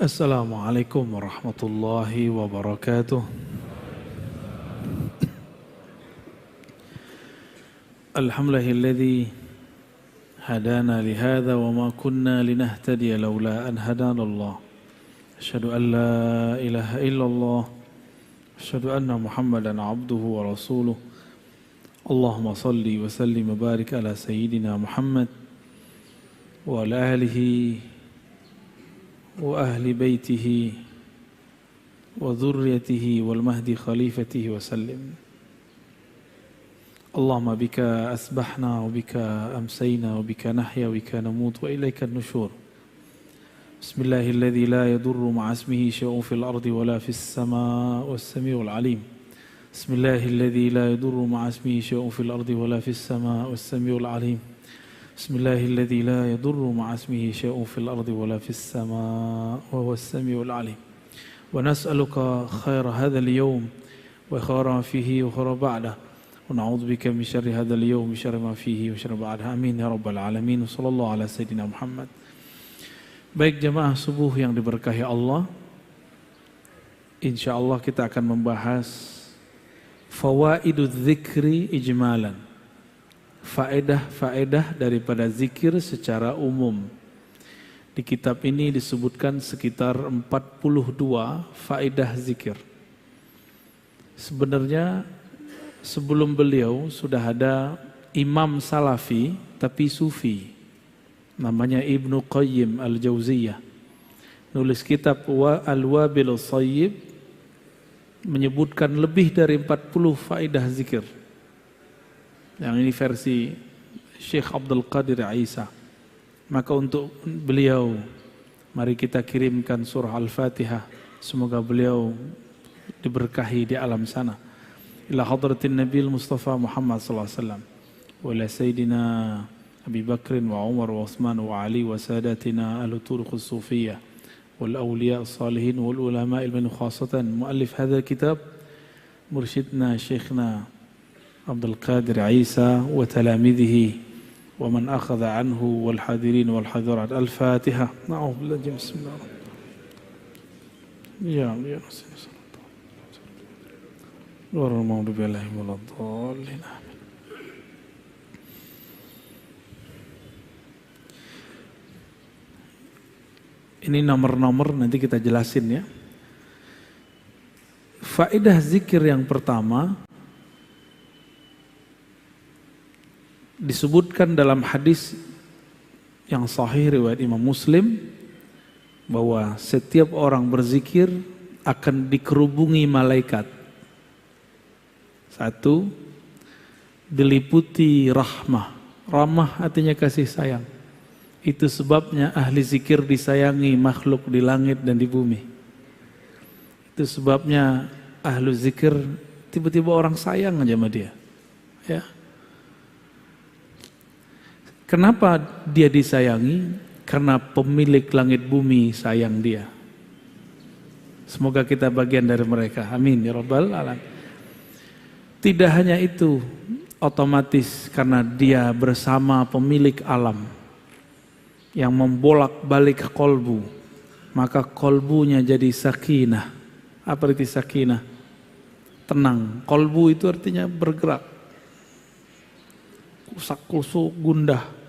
Assalamualaikum warahmatullahi wabarakatuh. Alhamdulillahilladzi hadana lihadza wa ma kunna linahtadiya laula an hadanallah. Asyhadu an la ilaha illallah. Asyhadu anna Muhammadan abduhu wa rasuluh. Allahumma salli wa sallim wa barik ala sayyidina Muhammad wa ala alihi wa ahli baitihi wa dhurriyyatihi wal mahdi khalifatihi wa sallim. Allahumma bika asbahna wa bika amsayna wa bika nahya wa bika namut wa ilaika an-nushur. Bismillahilladzi la yadurru ma'a ismihi syai'un fil ardi wa la fis samaa'i was-sami'ul 'alim. Bismillahilladzi la yadurru ma'a ismihi syai'un fil ardi wa la fis samaa'i was-sami'ul 'alim. Bismillahilladzi la yadurru ma'a ismihi syai'un fil ardi wa la fis samaa'i wa huwas samiul 'alim. Wa nas'aluka khaira hadzal yawm wa khaira ma fihi wa khaira ba'dah. Wa na'udzubika min syarri hadzal yawm wa syarri ma fihi wa syarri ba'dah. Amin ya rabbal alamin. Sallallahu ala sayyidina Muhammad. Baik jemaah subuh yang diberkahi Allah. Insyaallah kita akan membahas fawaidudz dzikri ijmalan. Faedah-faedah daripada zikir secara umum. Di kitab ini disebutkan sekitar 42 faedah zikir. Sebenarnya sebelum beliau sudah ada imam salafi tapi sufi. Namanya Ibnu Qayyim Al-Jauziyah. Nulis kitab Al-Wabilus Shayyib menyebutkan lebih dari 40 faedah zikir. Yang ini versi Syekh Abdul Qadir Isa. Maka untuk beliau, mari kita kirimkan surah Al-Fatihah. Semoga beliau diberkahi di alam sana. Ila hadratin Nabi Mustafa Muhammad sallallahu alaihi wasallam. Wa ila Sayyidina Abi Bakr wa Umar wa Uthman wa Ali wa sadatina ahlu turuq as-sufiyah wal awliya as-salihin wal ulama ilmin khasatan. Muallif hadzal kitab mursyidna Syekhna Abdul Qadir Isa wa talamidhihi wa man akhadha anhu wal hadirin wal hadirat. Al-Fatihah. Na'udzubillahi bismillahirrahmanirrahim. Ini nomor-nomor nanti kita jelasin ya. Faedah zikir yang pertama disebutkan dalam hadis yang sahih riwayat Imam Muslim bahwa setiap orang berzikir akan dikerubungi malaikat. Satu, diliputi rahmah. Rahmah artinya kasih sayang. Itu sebabnya ahli zikir disayangi makhluk di langit dan di bumi. Itu sebabnya ahli zikir tiba-tiba orang sayang aja sama dia. Ya. Kenapa dia disayangi? Karena pemilik langit bumi sayang dia. Semoga kita bagian dari mereka. Amin ya rabbal alamin. Tidak hanya itu, otomatis karena dia bersama pemilik alam yang membolak-balik kolbu, maka kolbunya jadi sakinah. Apa arti sakinah? Tenang. Kolbu itu artinya bergerak. Kusak-kusuk, gundah.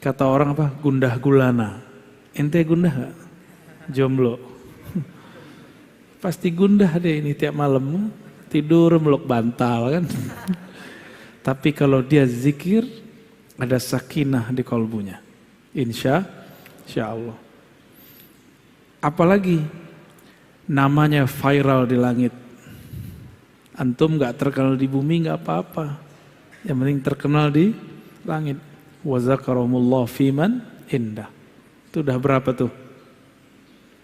Kata orang apa? Gundah gulana. Ente gundah gak? Jomblo. Pasti gundah deh ini tiap malam. Tidur meluk bantal kan. Tapi kalau dia zikir, ada sakinah di kolbunya. Insya Allah. Apalagi namanya viral di langit. Antum gak terkenal di bumi gak apa-apa. Yang penting terkenal di langit. Wa zakarahumullah fiman indah. Itu udah berapa tuh?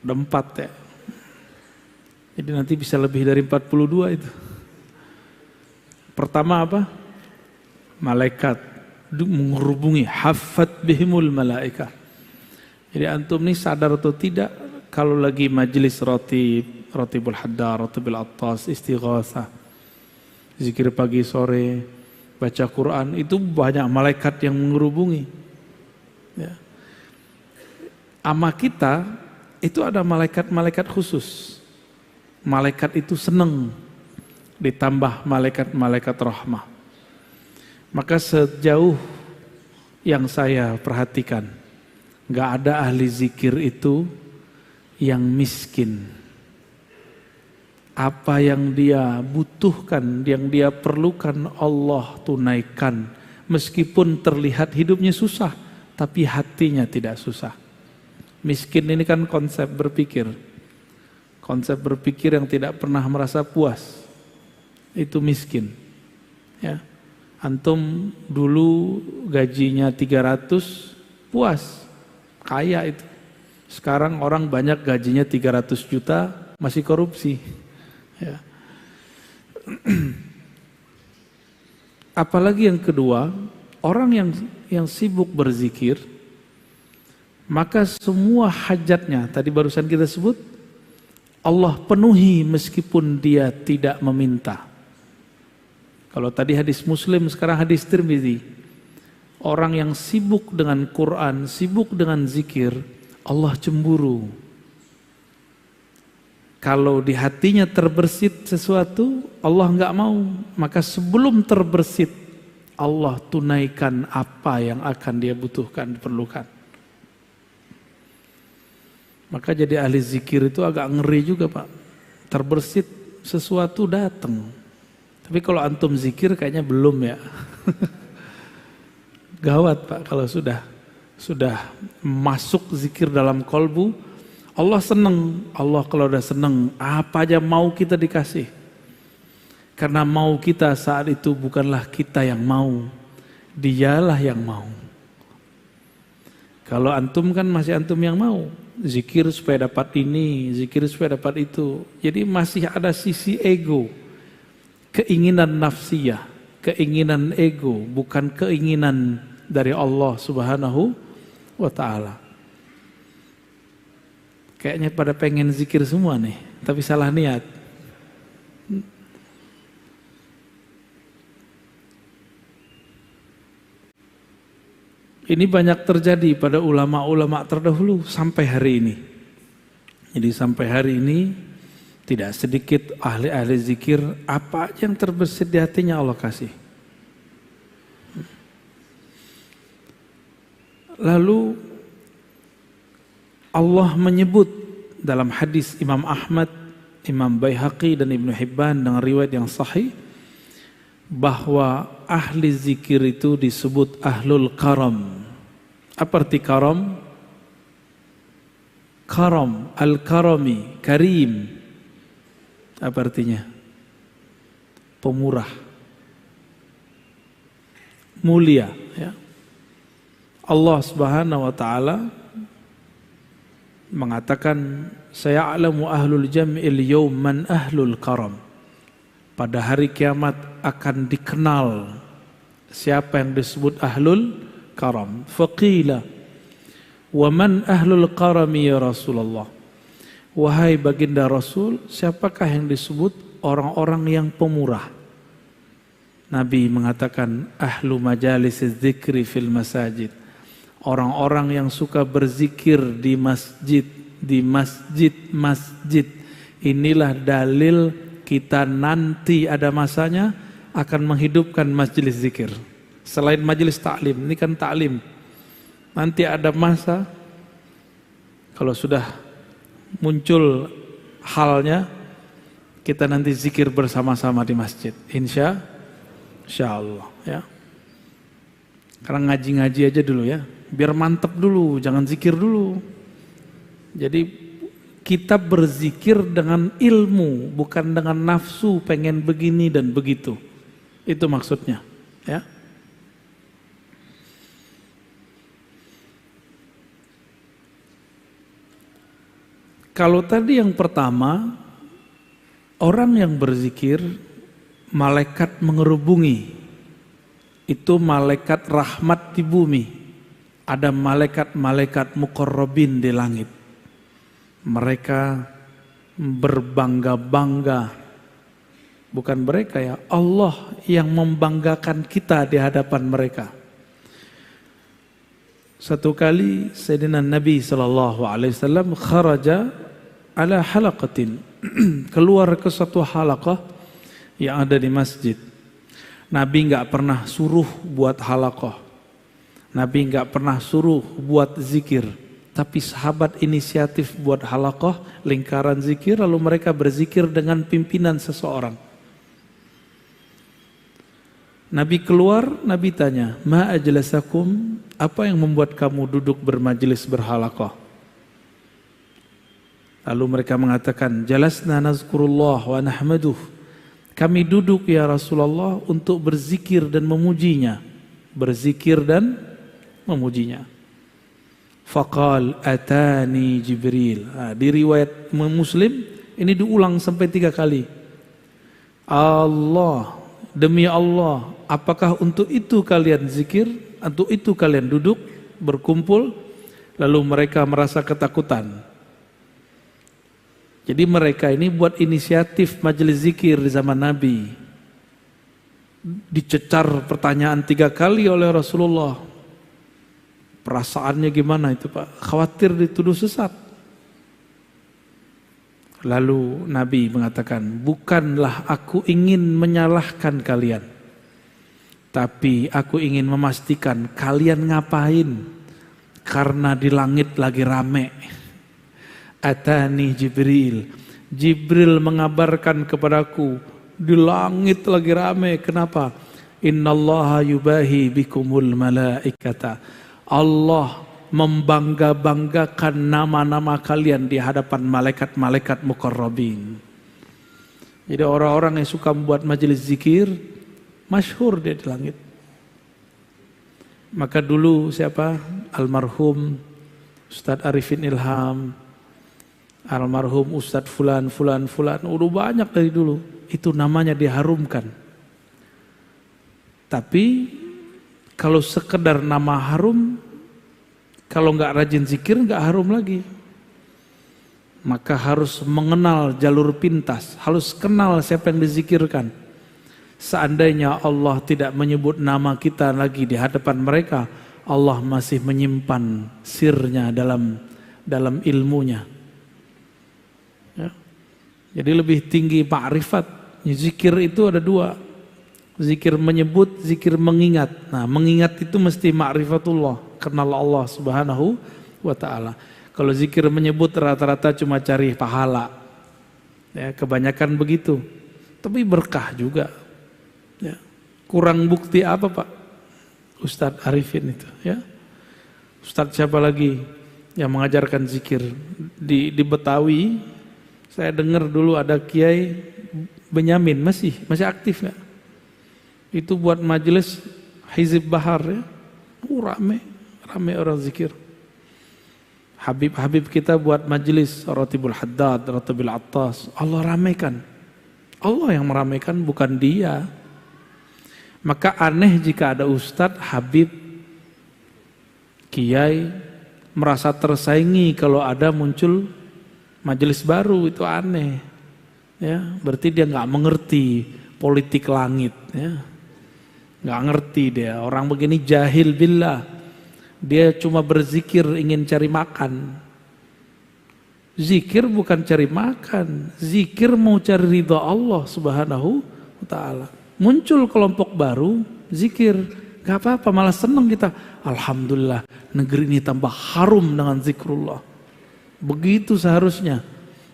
Udah 4 ya. Jadi nanti bisa lebih dari 42 itu. Pertama apa? Malaikat menghubungi, haffat bihimul malaikah. Jadi antum nih sadar atau tidak kalau lagi majelis rotibul haddar, rotibul attas, istighatsah, zikir pagi sore, baca Quran, itu banyak malaikat yang menghubungi. Ya. Ama kita itu ada malaikat-malaikat khusus. Malaikat itu senang ditambah malaikat-malaikat rahmah. Maka sejauh yang saya perhatikan, nggak ada ahli zikir itu yang miskin. Apa yang dia butuhkan, yang dia perlukan, Allah tunaikan. Meskipun terlihat hidupnya susah, tapi hatinya tidak susah. Miskin ini kan konsep berpikir. Konsep berpikir yang tidak pernah merasa puas. Itu miskin. Ya. Antum dulu gajinya 300, puas. Kaya itu. Sekarang orang banyak gajinya 300 juta, masih korupsi. Ya. Apalagi yang kedua, orang yang sibuk berzikir, maka semua hajatnya, tadi barusan kita sebut, Allah penuhi meskipun dia tidak meminta. Kalau tadi hadis Muslim, sekarang hadis Tirmidzi. Orang yang sibuk dengan Quran, sibuk dengan zikir, Allah cemburu. Kalau di hatinya terbersit sesuatu, Allah nggak mau. Maka sebelum terbersit, Allah tunaikan apa yang akan dia butuhkan, diperlukan. Maka jadi ahli zikir itu agak ngeri juga Pak. Terbersit sesuatu datang. Tapi kalau antum zikir kayaknya belum ya. Gawat Pak kalau sudah masuk zikir dalam kolbu. Allah senang, Allah kalau udah senang, apa aja mau kita dikasih. Karena mau kita saat itu bukanlah kita yang mau, dialah yang mau. Kalau antum kan masih antum yang mau, zikir supaya dapat ini, zikir supaya dapat itu. Jadi masih ada sisi ego, keinginan nafsiyah, keinginan ego, bukan keinginan dari Allah Subhanahu wa Ta'ala. Kayaknya pada pengen zikir semua nih, tapi salah niat. Ini banyak terjadi pada ulama-ulama terdahulu sampai hari ini. Jadi sampai hari ini tidak sedikit ahli-ahli zikir, apa yang terbersit di hatinya Allah kasih. Lalu Allah menyebut dalam hadis Imam Ahmad, Imam Baihaqi dan Ibnu Hibban dengan riwayat yang sahih bahwa ahli zikir itu disebut ahlul karam. Apa arti karam? Karam, al-karami, karim. Apa artinya? Pemurah. Mulia, ya. Allah Subhanahu wa Ta'ala mengatakan, saya alamu ahlul jam'il yawm man ahlul karam. Pada hari kiamat akan dikenal siapa yang disebut ahlul karam. Faqila wa man ahlul karami ya Rasulullah. Wahai baginda Rasul, siapakah yang disebut orang-orang yang pemurah? Nabi mengatakan ahlu majalis dzikri fil masajid. Orang-orang yang suka berzikir di masjid, masjid. Inilah dalil kita nanti ada masanya akan menghidupkan majelis zikir. Selain majelis taklim, ini kan taklim. Nanti ada masa kalau sudah muncul halnya, kita nanti zikir bersama-sama di masjid. Insya Allah ya. Karena ngaji-ngaji aja dulu ya. Biar mantep dulu, jangan zikir dulu. Jadi kita berzikir dengan ilmu, bukan dengan nafsu pengen begini dan begitu. Itu maksudnya, ya. Kalau tadi yang pertama, orang yang berzikir, malaikat mengerubungi. Itu malaikat rahmat di bumi. Ada malaikat-malaikat muqarrabin di langit. Mereka berbangga-bangga. Bukan mereka ya, Allah yang membanggakan kita di hadapan mereka. Satu kali Sayyidina Nabi SAW kharaja ala halaqatin, keluar ke satu halaqah yang ada di masjid. Nabi nggak pernah suruh buat halaqah, Nabi nggak pernah suruh buat zikir, tapi sahabat inisiatif buat halaqah, lingkaran zikir, lalu mereka berzikir dengan pimpinan seseorang. Nabi keluar, Nabi tanya, ma ajlasakum, apa yang membuat kamu duduk bermajlis berhalaqah? Lalu mereka mengatakan, jalasna nazkurullah wa nahmaduh. Kami duduk ya Rasulullah untuk berzikir dan memujinya. Berzikir dan memujinya. Faqal atani Jibril. Di riwayat Muslim, ini diulang sampai 3 kali. Allah, demi Allah, apakah untuk itu kalian zikir? Untuk itu kalian duduk, berkumpul? Lalu mereka merasa ketakutan. Jadi mereka ini buat inisiatif majelis zikir di zaman Nabi. Dicecar pertanyaan 3 kali oleh Rasulullah. Perasaannya gimana itu Pak? Khawatir dituduh sesat. Lalu Nabi mengatakan, bukanlah aku ingin menyalahkan kalian, tapi aku ingin memastikan kalian ngapain, karena di langit lagi rame. Atani Jibril, Jibril mengabarkan kepadaku, di langit lagi rame. Kenapa? Innallaha yubahi bikumul malaikata. Allah membangga-banggakan nama-nama kalian di hadapan malaikat-malaikat muqarrabin. Jadi orang-orang yang suka membuat majelis zikir, masyhur dia di langit. Maka dulu siapa? Almarhum Ustadz Arifin Ilham, almarhum Ustadz Fulan, udah banyak dari dulu. Itu namanya diharumkan. Tapi kalau sekedar nama harum, kalau nggak rajin zikir nggak harum lagi. Maka harus mengenal jalur pintas, harus kenal siapa yang dizikirkan. Seandainya Allah tidak menyebut nama kita lagi di hadapan mereka, Allah masih menyimpan sirnya dalam ilmunya. Ya. Jadi lebih tinggi ma'rifat. Zikir itu ada 2. Zikir menyebut, zikir mengingat. Nah, mengingat itu mesti ma'rifatullah, kenal Allah Subhanahu wa ta'ala. Kalau zikir menyebut rata-rata cuma cari pahala. Ya, kebanyakan begitu. Tapi berkah juga. Ya. Kurang bukti apa Pak? Ustadz Arifin itu, ya. Ustadz siapa lagi yang mengajarkan zikir di Betawi? Saya dengar dulu ada Kiai Benyamin, masih aktif nggak? Itu buat majelis Hizib Bahar, ya. Rame orang zikir. Habib kita buat majelis Ratibul Haddad, Ratibul Attas. Allah ramaikan. Allah yang meramaikan, bukan dia. Maka aneh jika ada ustadz, habib, kiai merasa tersaingi kalau ada muncul majelis baru. Itu aneh. Ya, berarti dia nggak mengerti politik langit. Ya. Nggak ngerti dia. Orang begini jahil billah. Dia cuma berzikir ingin cari makan. Zikir bukan cari makan. Zikir mau cari ridha Allah Subhanahu wa ta'ala. Muncul kelompok baru, zikir. Gak apa-apa, malah senang kita. Alhamdulillah, negeri ini tambah harum dengan zikrullah. Begitu seharusnya.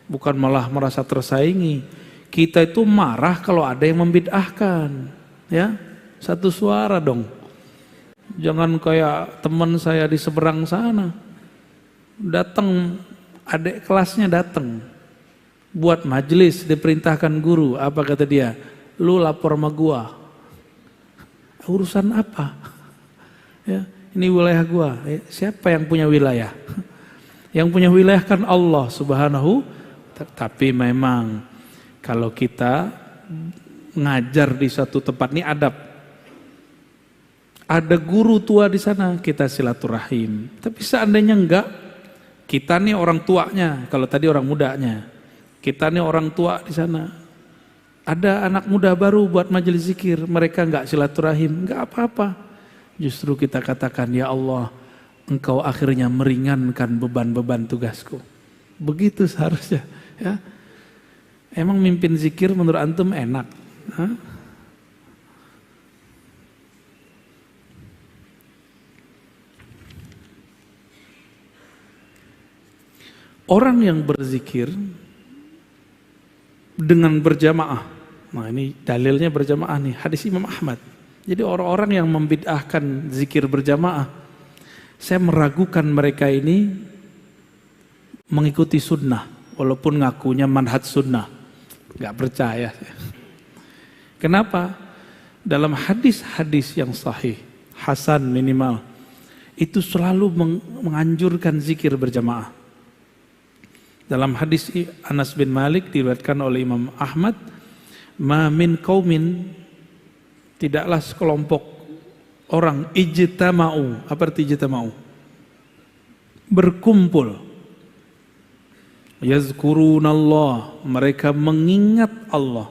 Bukan malah merasa tersaingi. Kita itu marah kalau ada yang membid'ahkan. Ya, satu suara dong. Jangan kayak teman saya di seberang sana. Datang, adik kelasnya datang. Buat majelis, diperintahkan guru. Apa kata dia? Lu lapor sama gua. Urusan apa? Ya, ini wilayah gua. Siapa yang punya wilayah? Yang punya wilayah kan Allah Subhanahu. Tapi memang kalau kita ngajar di suatu tempat, ini adab. Ada guru tua di sana, kita silaturahim. Tapi seandainya enggak, kita nih orang tuanya, kalau tadi orang mudanya. Kita nih orang tua di sana. Ada anak muda baru buat majelis zikir, mereka enggak silaturahim, enggak apa-apa. Justru kita katakan, ya Allah, engkau akhirnya meringankan beban-beban tugasku. Begitu seharusnya. Ya. Emang mimpin zikir menurut antum enak? Hah? Orang yang berzikir dengan berjamaah. Nah ini dalilnya berjamaah nih, hadis Imam Ahmad. Jadi orang-orang yang membid'ahkan zikir berjamaah, saya meragukan mereka ini mengikuti sunnah, walaupun ngakunya manhaj sunnah. Gak percaya. Kenapa? Dalam hadis-hadis yang sahih, hasan minimal, itu selalu menganjurkan zikir berjamaah. Dalam hadis Anas bin Malik diriwayatkan oleh Imam Ahmad, "Ma min qaumin," tidaklah sekelompok orang, ijtama'u. Apa arti ijtama'u? Berkumpul. Yazkurunallah, mereka mengingat Allah.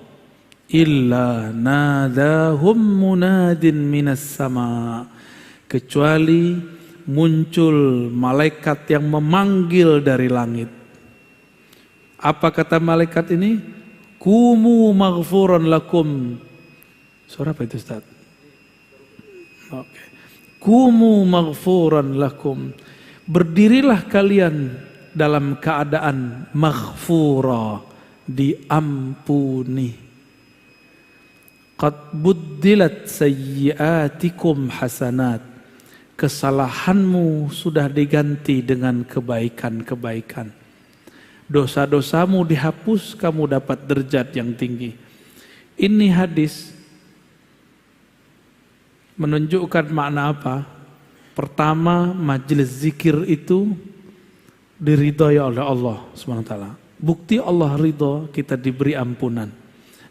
Illa nadahum munadin minas sama, kecuali muncul malaikat yang memanggil dari langit. Apa kata malaikat ini? Kumu maghfuran lakum. Suara apa itu Ustaz? Oke. Kumu maghfuran lakum. Berdirilah kalian dalam keadaan maghfura, diampuni. Qad buddilat sayyiatikum hasanat. Kesalahanmu sudah diganti dengan kebaikan-kebaikan. Dosa-dosamu dihapus, kamu dapat derajat yang tinggi. Ini hadis menunjukkan makna apa? Pertama, majelis zikir itu diridhoi oleh Allah SWT. Bukti Allah ridho, kita diberi ampunan.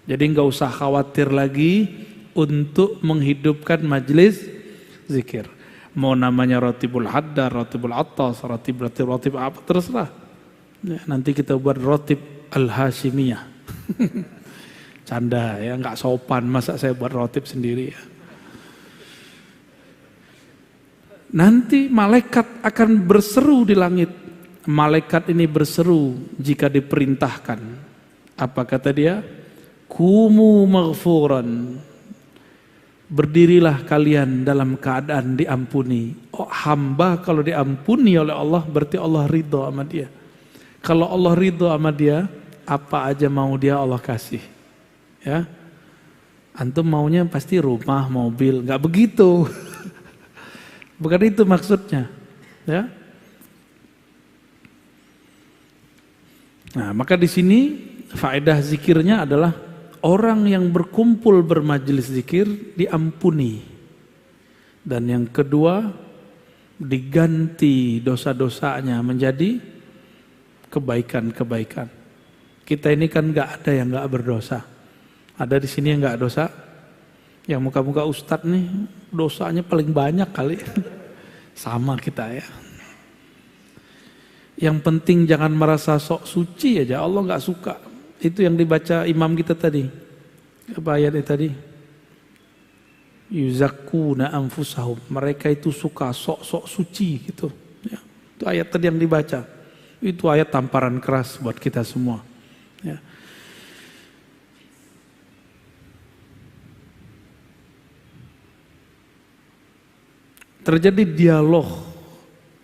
Jadi nggak usah khawatir lagi untuk menghidupkan majelis zikir. Mau namanya rotibul haddar, rotibul attas, rotib apa, terserah. Ya, nanti kita buat rotib al-Hashimiyah. Canda ya, nggak sopan masa saya buat rotib sendiri ya. Nanti malaikat akan berseru di langit. Malaikat ini berseru jika diperintahkan. Apa kata dia? Kumu maghfuran. Berdirilah kalian dalam keadaan diampuni. Oh, hamba kalau diampuni oleh Allah berarti Allah ridho sama dia. Kalau Allah ridho sama dia, apa aja mau dia Allah kasih. Ya, antum maunya pasti rumah, mobil, nggak begitu. Bukan itu maksudnya. Ya. Nah, maka di sini faedah zikirnya adalah orang yang berkumpul bermajelis zikir diampuni. Dan yang kedua, diganti dosa-dosanya menjadi kebaikan-kebaikan. Kita ini kan nggak ada yang nggak berdosa. Ada di sini yang nggak dosa. Yang muka-muka ustadz nih dosanya paling banyak kali. Sama kita ya. Yang penting jangan merasa sok suci aja. Allah nggak suka. Itu yang dibaca imam kita tadi. Apa ayatnya tadi? Yuzakkuna anfusahum. Mereka itu suka sok-sok suci gitu. Ya. Itu ayat tadi yang dibaca. Itu ayat tamparan keras buat kita semua. Ya. Terjadi dialog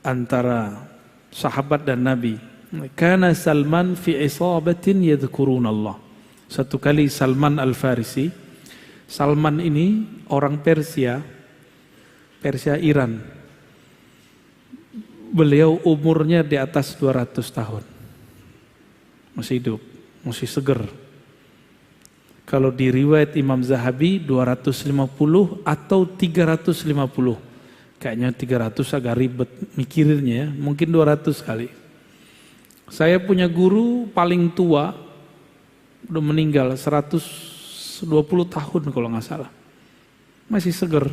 antara sahabat dan Nabi. Kana Salman fi isabatin yadhkurunallah. Satu kali Salman Al-Farisi. Salman ini orang Persia Iran. Beliau umurnya di atas 200 tahun. Masih hidup, masih seger. Kalau di riwayat Imam Zahabi 250 atau 350. Kayaknya 300 agak ribet mikirinnya ya, mungkin 200 kali. Saya punya guru paling tua, udah meninggal 120 tahun kalau nggak salah. Masih seger.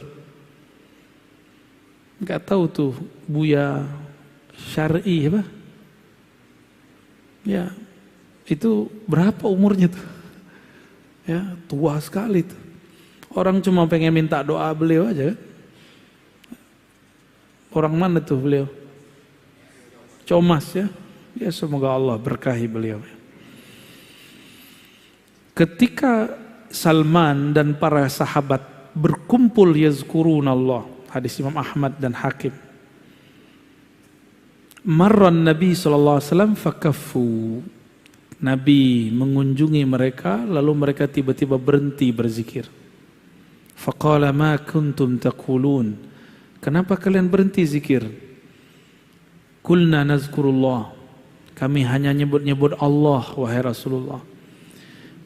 Nggak tahu tuh Buya Syar'i apa? Ya, itu berapa umurnya tuh? Ya, tua sekali tuh. Orang cuma pengen minta doa beliau aja kan? Orang mana tuh beliau? Comas ya. Ya semoga Allah berkahi beliau. Ketika Salman dan para sahabat berkumpul yazkurunallah, hadis Imam Ahmad dan Hakim. Marran Nabi SAW fakaffu. Nabi mengunjungi mereka, lalu mereka tiba-tiba berhenti berzikir. Faqala ma kuntum taqulun. Kenapa kalian berhenti zikir? Qulna nazkurullah. Kami hanya nyebut-nyebut Allah, wahai Rasulullah.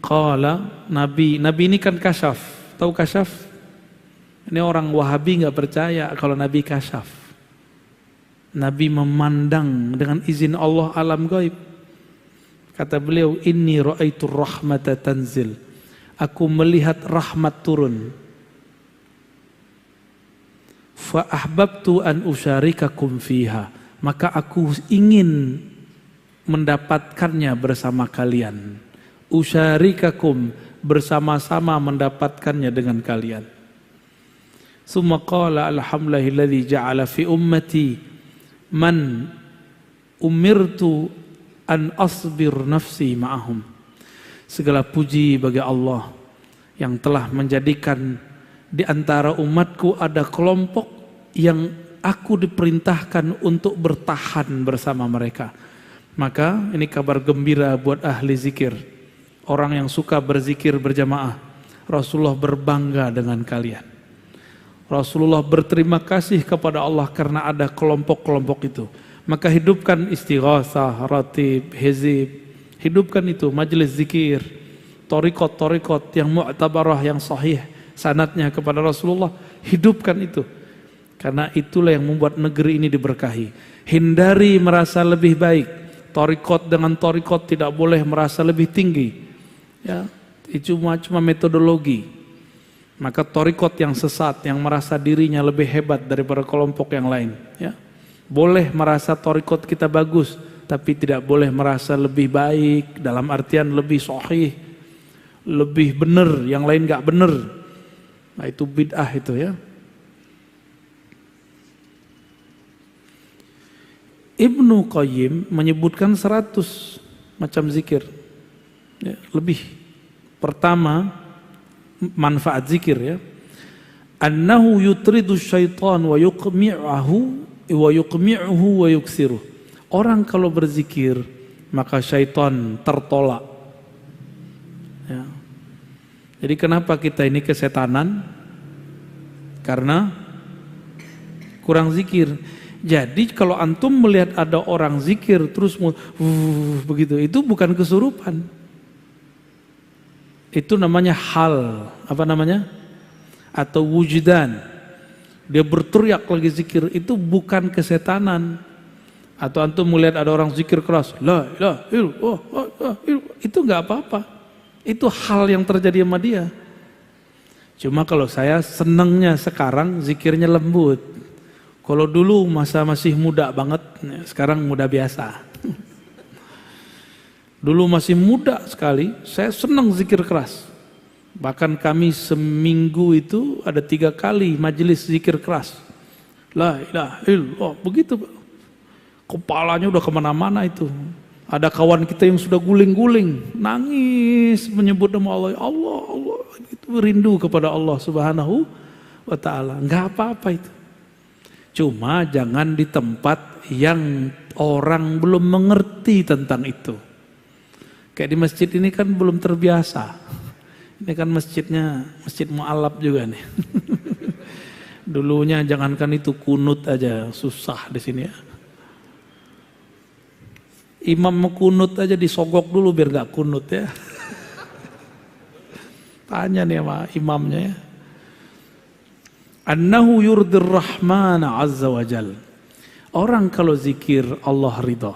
Qala, Nabi ini kan kasyaf. Tahu kasyaf? Ini orang Wahabi nggak percaya kalau Nabi kasyaf. Nabi memandang dengan izin Allah alam gaib. Kata beliau, inni ra'aitur rahmata tanzil. Aku melihat rahmat turun. Fa ahbabtu an usyarikakum fiha. Maka aku ingin mendapatkannya bersama kalian. Usyarikakum, bersama-sama mendapatkannya dengan kalian. Summa qala alhamdulillahilladzi ja'ala fi ummati man umirtu an asbir nafsi ma'ahum. Segala puji bagi Allah yang telah menjadikan di antara umatku ada kelompok yang aku diperintahkan untuk bertahan bersama mereka. Maka ini kabar gembira buat ahli zikir, orang yang suka berzikir berjamaah. Rasulullah berbangga dengan kalian. Rasulullah berterima kasih kepada Allah karena ada kelompok-kelompok itu. Maka hidupkan istighasah, ratib, hizib. Hidupkan itu, majelis zikir, torikot yang mu'tabarah, yang sahih sanadnya kepada Rasulullah. Hidupkan itu. Karena itulah yang membuat negeri ini diberkahi. Hindari merasa lebih baik. Torikot dengan torikot tidak boleh merasa lebih tinggi. Ya, itu cuma metodologi. Maka torikot yang sesat, yang merasa dirinya lebih hebat daripada kelompok yang lain. Ya. Boleh merasa torikot kita bagus, tapi tidak boleh merasa lebih baik, dalam artian lebih sahih, lebih benar, yang lain gak benar. Nah itu bid'ah itu ya. Ibnu Qayyim menyebutkan 100 macam zikir. Ya, lebih. Pertama, manfaat zikir ya. Annahu yutridu syaitan wa yuqmi'uhu wa yuksiruh. Orang kalau berzikir maka syaitan tertolak. Ya. Jadi kenapa kita ini kesetanan? Karena kurang zikir. Jadi kalau antum melihat ada orang zikir terus begitu, itu bukan kesurupan. Itu namanya hal, apa namanya? Atau wujdan. Dia berteriak lagi zikir, itu bukan kesetanan. Atau antum melihat ada orang zikir keras, la ilaha illallah, itu enggak apa-apa. Itu hal yang terjadi sama dia. Cuma kalau saya senangnya sekarang zikirnya lembut. Kalau dulu masa masih muda banget, sekarang muda biasa. Dulu masih muda sekali, saya senang zikir keras. Bahkan kami seminggu itu ada 3 kali majelis zikir keras. La ilaha illallah, begitu. Kepalanya udah kemana-mana itu. Ada kawan kita yang sudah guling-guling, nangis menyebut nama Allah. Allah, Allah, itu rindu kepada Allah Subhanahu wa Ta'ala. Enggak apa-apa itu. Cuma jangan di tempat yang orang belum mengerti tentang itu. Kayak di masjid ini kan belum terbiasa. Ini kan masjidnya masjid mu'alaf juga nih. Dulunya jangankan itu, kunut aja susah di sini ya. Imam mau kunut aja disogok dulu biar gak kunut ya. Tanya nih sama imamnya ya. Annahu yurdir rahmana azza wa jal. Orang kalau zikir Allah ridha.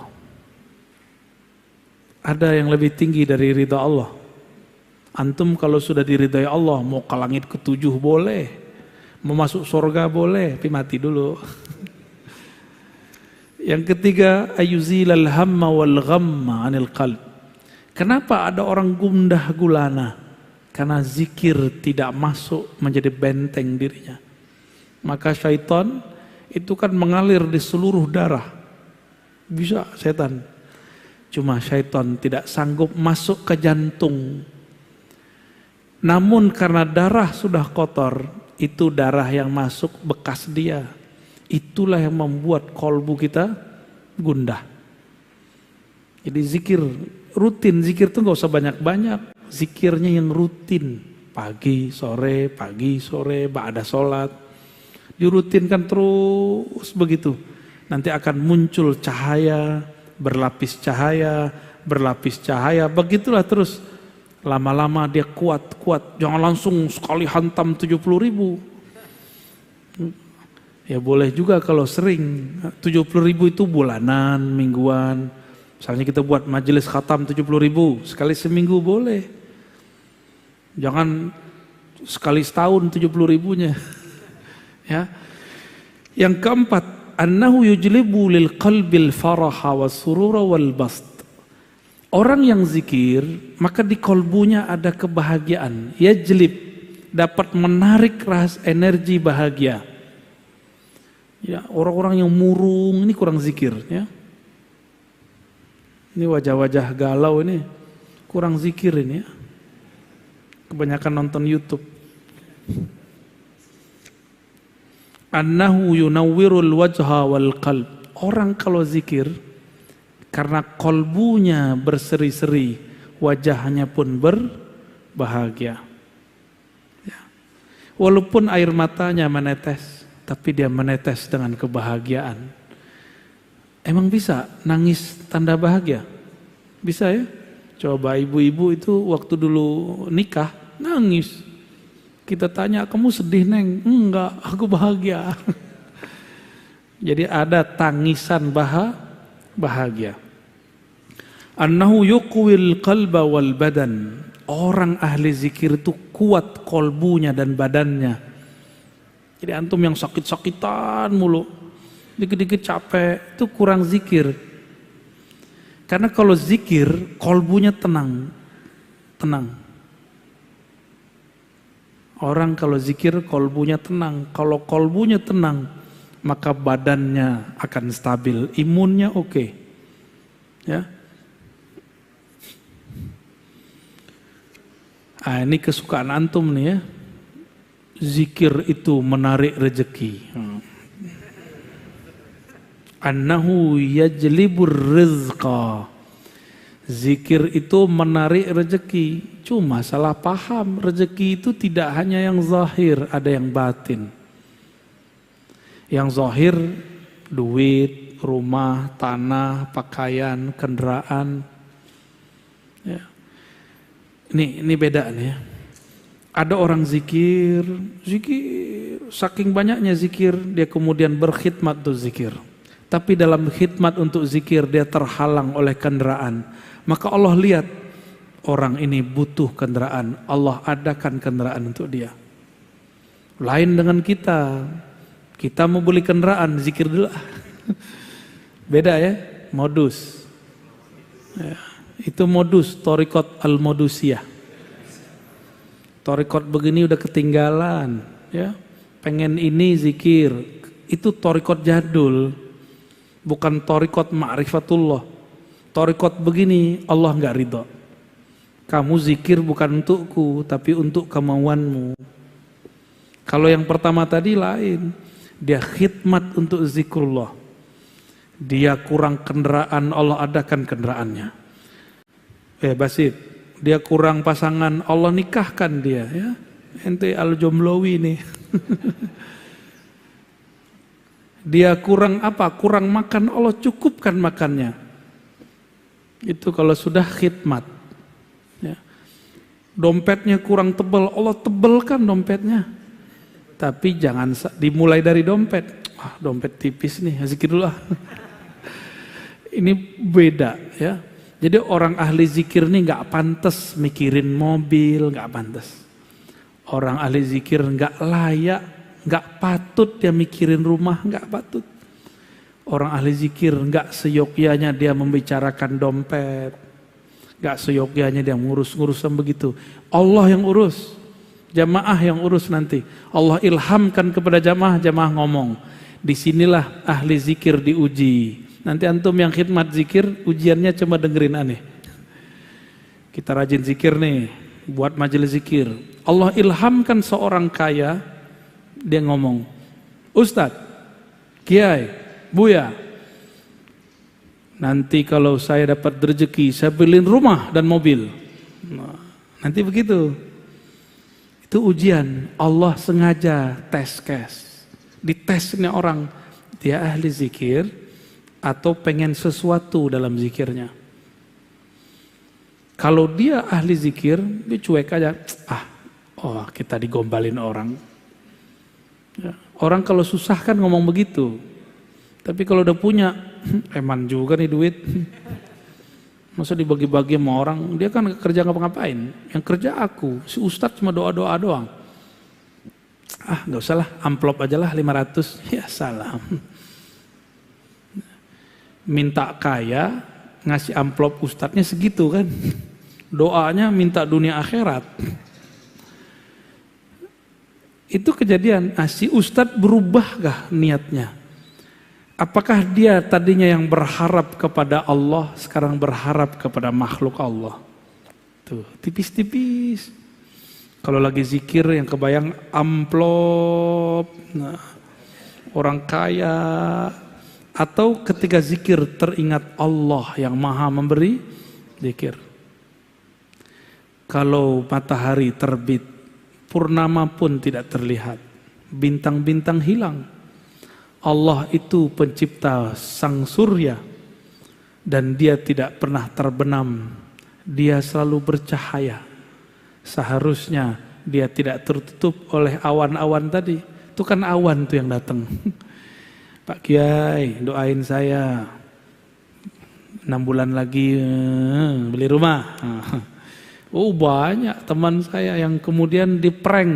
Ada yang lebih tinggi dari ridha Allah. Antum kalau sudah diridhai Allah, mau ke langit ke-7 boleh, mau masuk surga boleh, tapi mati dulu. Yang ketiga, ayuzilal hamma wal ghamma anil qalb. Kenapa ada orang gundah gulana? Karena zikir tidak masuk menjadi benteng dirinya. Maka syaitan itu kan mengalir di seluruh darah. Bisa setan. Cuma syaitan tidak sanggup masuk ke jantung. Namun karena darah sudah kotor, itu darah yang masuk bekas dia. Itulah yang membuat kolbu kita gundah. Jadi zikir rutin, zikir itu gak usah banyak-banyak. Zikirnya yang rutin, pagi, sore, ba'da sholat. Dirutinkan terus begitu. Nanti akan muncul cahaya, berlapis cahaya, begitulah terus. Lama-lama dia kuat. Jangan langsung sekali hantam 70.000. Ya boleh juga kalau sering. 70.000 itu bulanan, mingguan. Misalnya kita buat majelis khatam 70.000. Sekali seminggu boleh. Jangan sekali setahun 70.000-nya. Ya. Yang keempat, annahu yujlibu lil qalbil faraha was surura wal bast. Orang yang zikir, maka di kolbunya ada kebahagiaan. Yajlib, dapat menarik energi bahagia. Ya, orang-orang yang murung ini kurang zikir, ya. Ini wajah-wajah galau ini kurang zikir ini, ya. Kebanyakan nonton YouTube. Annahu yunawwirul wajha wal qalb. Orang kalau zikir, karena kolbunya berseri-seri, wajahnya pun berbahagia. Ya. Walaupun air matanya menetes, tapi dia menetes dengan kebahagiaan. Emang bisa nangis tanda bahagia? Bisa ya? Coba ibu-ibu itu waktu dulu nikah, nangis. Kita tanya, kamu sedih Neng? Enggak, aku bahagia. Jadi ada tangisan bahagia. Annahu yuqwil qalba wal badan. Orang ahli zikir itu kuat kolbunya dan badannya. Jadi antum yang sakit-sakitan mulu, dikit-dikit capek, itu kurang zikir. Karena kalau zikir, kolbunya tenang. Orang kalau zikir, kolbunya tenang. Kalau kolbunya tenang, maka badannya akan stabil, imunnya oke. Ya. Ini kesukaan antum nih ya. Zikir itu menarik rezeki. Annahu yajlibur rizqa. Zikir itu menarik rezeki. Cuma salah paham, rezeki itu tidak hanya yang zahir, ada yang batin. Yang zahir duit, rumah, tanah, pakaian, kendaraan. Ya. Ini beda nih ya. Ada orang zikir, saking banyaknya zikir, dia kemudian berkhidmat untuk zikir. Tapi dalam khidmat untuk zikir dia terhalang oleh kendaraan. Maka Allah lihat, orang ini butuh kendaraan, Allah adakan kendaraan untuk dia. Lain dengan kita mau beli kendaraan, zikir dulu. Beda ya, modus. Ya. Itu modus, thariqat al-modusiyah. Thariqat begini udah ketinggalan, ya. Pengen ini zikir, itu thariqat jadul, bukan thariqat ma'rifatullah. Thariqat begini Allah nggak ridho. Kamu zikir bukan untukku, tapi untuk kemauanmu. Kalau yang pertama tadi lain, dia khidmat untuk zikrullah. Dia kurang kendaraan, Allah adakan kendaraannya. Basit, dia kurang pasangan, Allah nikahkan dia, ya. Ente al-jomlowi nih. Dia kurang apa? Kurang makan, Allah cukupkan makannya. Itu kalau sudah khidmat. Ya. Dompetnya kurang tebal, Allah tebelkan dompetnya. Tapi jangan dimulai dari dompet. Dompet tipis nih, zikir dulu lah. Ini beda, ya. Jadi orang ahli zikir nih nggak pantas mikirin mobil, nggak pantas. Orang ahli zikir nggak layak, nggak patut dia mikirin rumah, nggak patut. Orang ahli zikir nggak seyogyanya dia membicarakan dompet, nggak seyogyanya dia ngurus-ngurusan begitu. Allah yang urus, jamaah yang urus nanti. Allah ilhamkan kepada jamaah, jamaah ngomong. Disinilah ahli zikir diuji. Nanti antum yang khidmat zikir, ujiannya cuma dengerin aneh. Kita rajin zikir nih, buat majelis zikir. Allah ilhamkan seorang kaya, dia ngomong, Ustadz, Kiai, Buya, nanti kalau saya dapat rezeki, saya beliin rumah dan mobil. Nah, nanti begitu. Itu ujian. Allah sengaja tes case. Ditesnya orang, dia ahli zikir atau pengen sesuatu dalam zikirnya. Kalau dia ahli zikir, dia cuek aja. Kita digombalin orang. Ya. Orang kalau susah kan ngomong begitu. Tapi kalau udah punya, eman juga nih duit. Masa dibagi-bagi sama orang, dia kan kerja ngapa-ngapain. Yang kerja aku, si Ustadz cuma doa-doa doang. Gak usah lah, amplop aja lah 500. Ya salam. Minta kaya, ngasih amplop Ustadznya segitu kan. Doanya minta dunia akhirat. Itu kejadian, si Ustadz berubahkah niatnya? Apakah dia tadinya yang berharap kepada Allah, sekarang berharap kepada makhluk Allah? Tuh, tipis-tipis. Kalau lagi zikir yang kebayang amplop, nah, orang kaya, atau ketika zikir teringat Allah yang maha memberi zikir. Kalau matahari terbit, purnama pun tidak terlihat, bintang-bintang hilang. Allah itu pencipta sang surya dan dia tidak pernah terbenam. Dia selalu bercahaya. Seharusnya dia tidak tertutup oleh awan-awan tadi. Itu kan awan tuh yang datang. Pak Kiai, doain saya 6 bulan lagi beli rumah. Banyak teman saya yang kemudian diprank.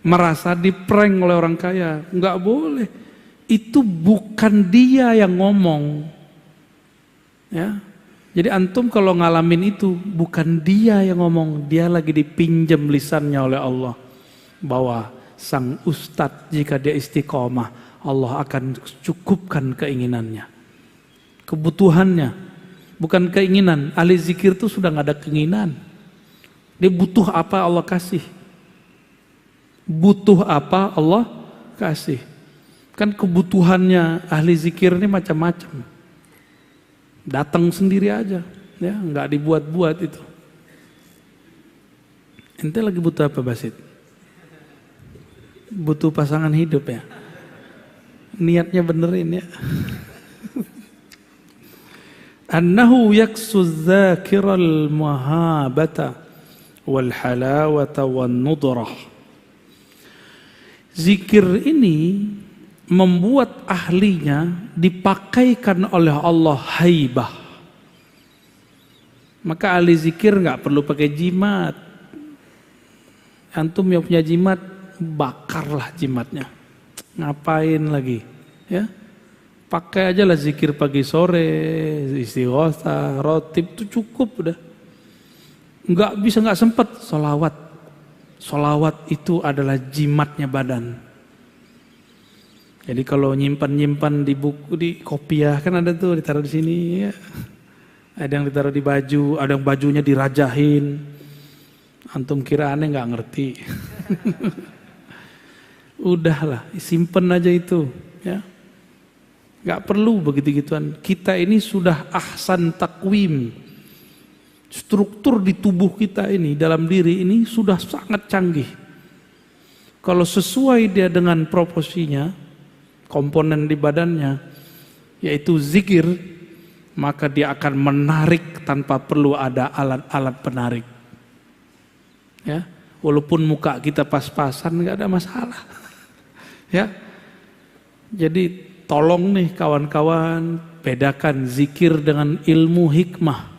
Merasa diprank oleh orang kaya. Enggak boleh. Itu bukan dia yang ngomong. Ya. Jadi antum kalau ngalamin itu, bukan dia yang ngomong. Dia lagi dipinjam lisannya oleh Allah. Bahwa sang ustadz jika dia istiqomah, Allah akan cukupkan keinginannya. Kebutuhannya. Bukan keinginan. Ahli zikir itu sudah gak ada keinginan. Dia butuh apa Allah kasih. Butuh apa Allah kasih. Kan kebutuhannya ahli zikir ini macam-macam. Datang sendiri aja, ya, nggak dibuat-buat itu. Ente lagi butuh apa, Basit? Butuh pasangan hidup ya. Niatnya benerin ya. Annahu yaksuz zakiral mahabata wal halawata wan nudrah. Zikir ini membuat ahlinya dipakaikan oleh Allah haibah. Maka ahli zikir nggak perlu pakai jimat. Antum yang punya jimat, bakarlah jimatnya. Ngapain lagi? Ya, pakai aja lah zikir pagi sore, istighotsah, rotib itu cukup udah. Nggak sempat sholawat. Sholawat itu adalah jimatnya badan. Jadi kalau nyimpan di buku, di kopiah kan ada tuh ditaruh di sini. Ya. Ada yang ditaruh di baju, ada yang bajunya dirajahin. Antum kira aneh nggak ngerti. Udahlah, simpen aja itu. Ya, nggak perlu begitu-gituan. Kita ini sudah ahsan takwim. Struktur di tubuh kita ini, dalam diri ini sudah sangat canggih. Kalau sesuai dia dengan proporsinya, komponen di badannya, yaitu zikir, maka dia akan menarik tanpa perlu ada alat-alat penarik. Ya, walaupun muka kita pas-pasan nggak ada masalah. Ya, jadi tolong nih kawan-kawan, bedakan zikir dengan ilmu hikmah.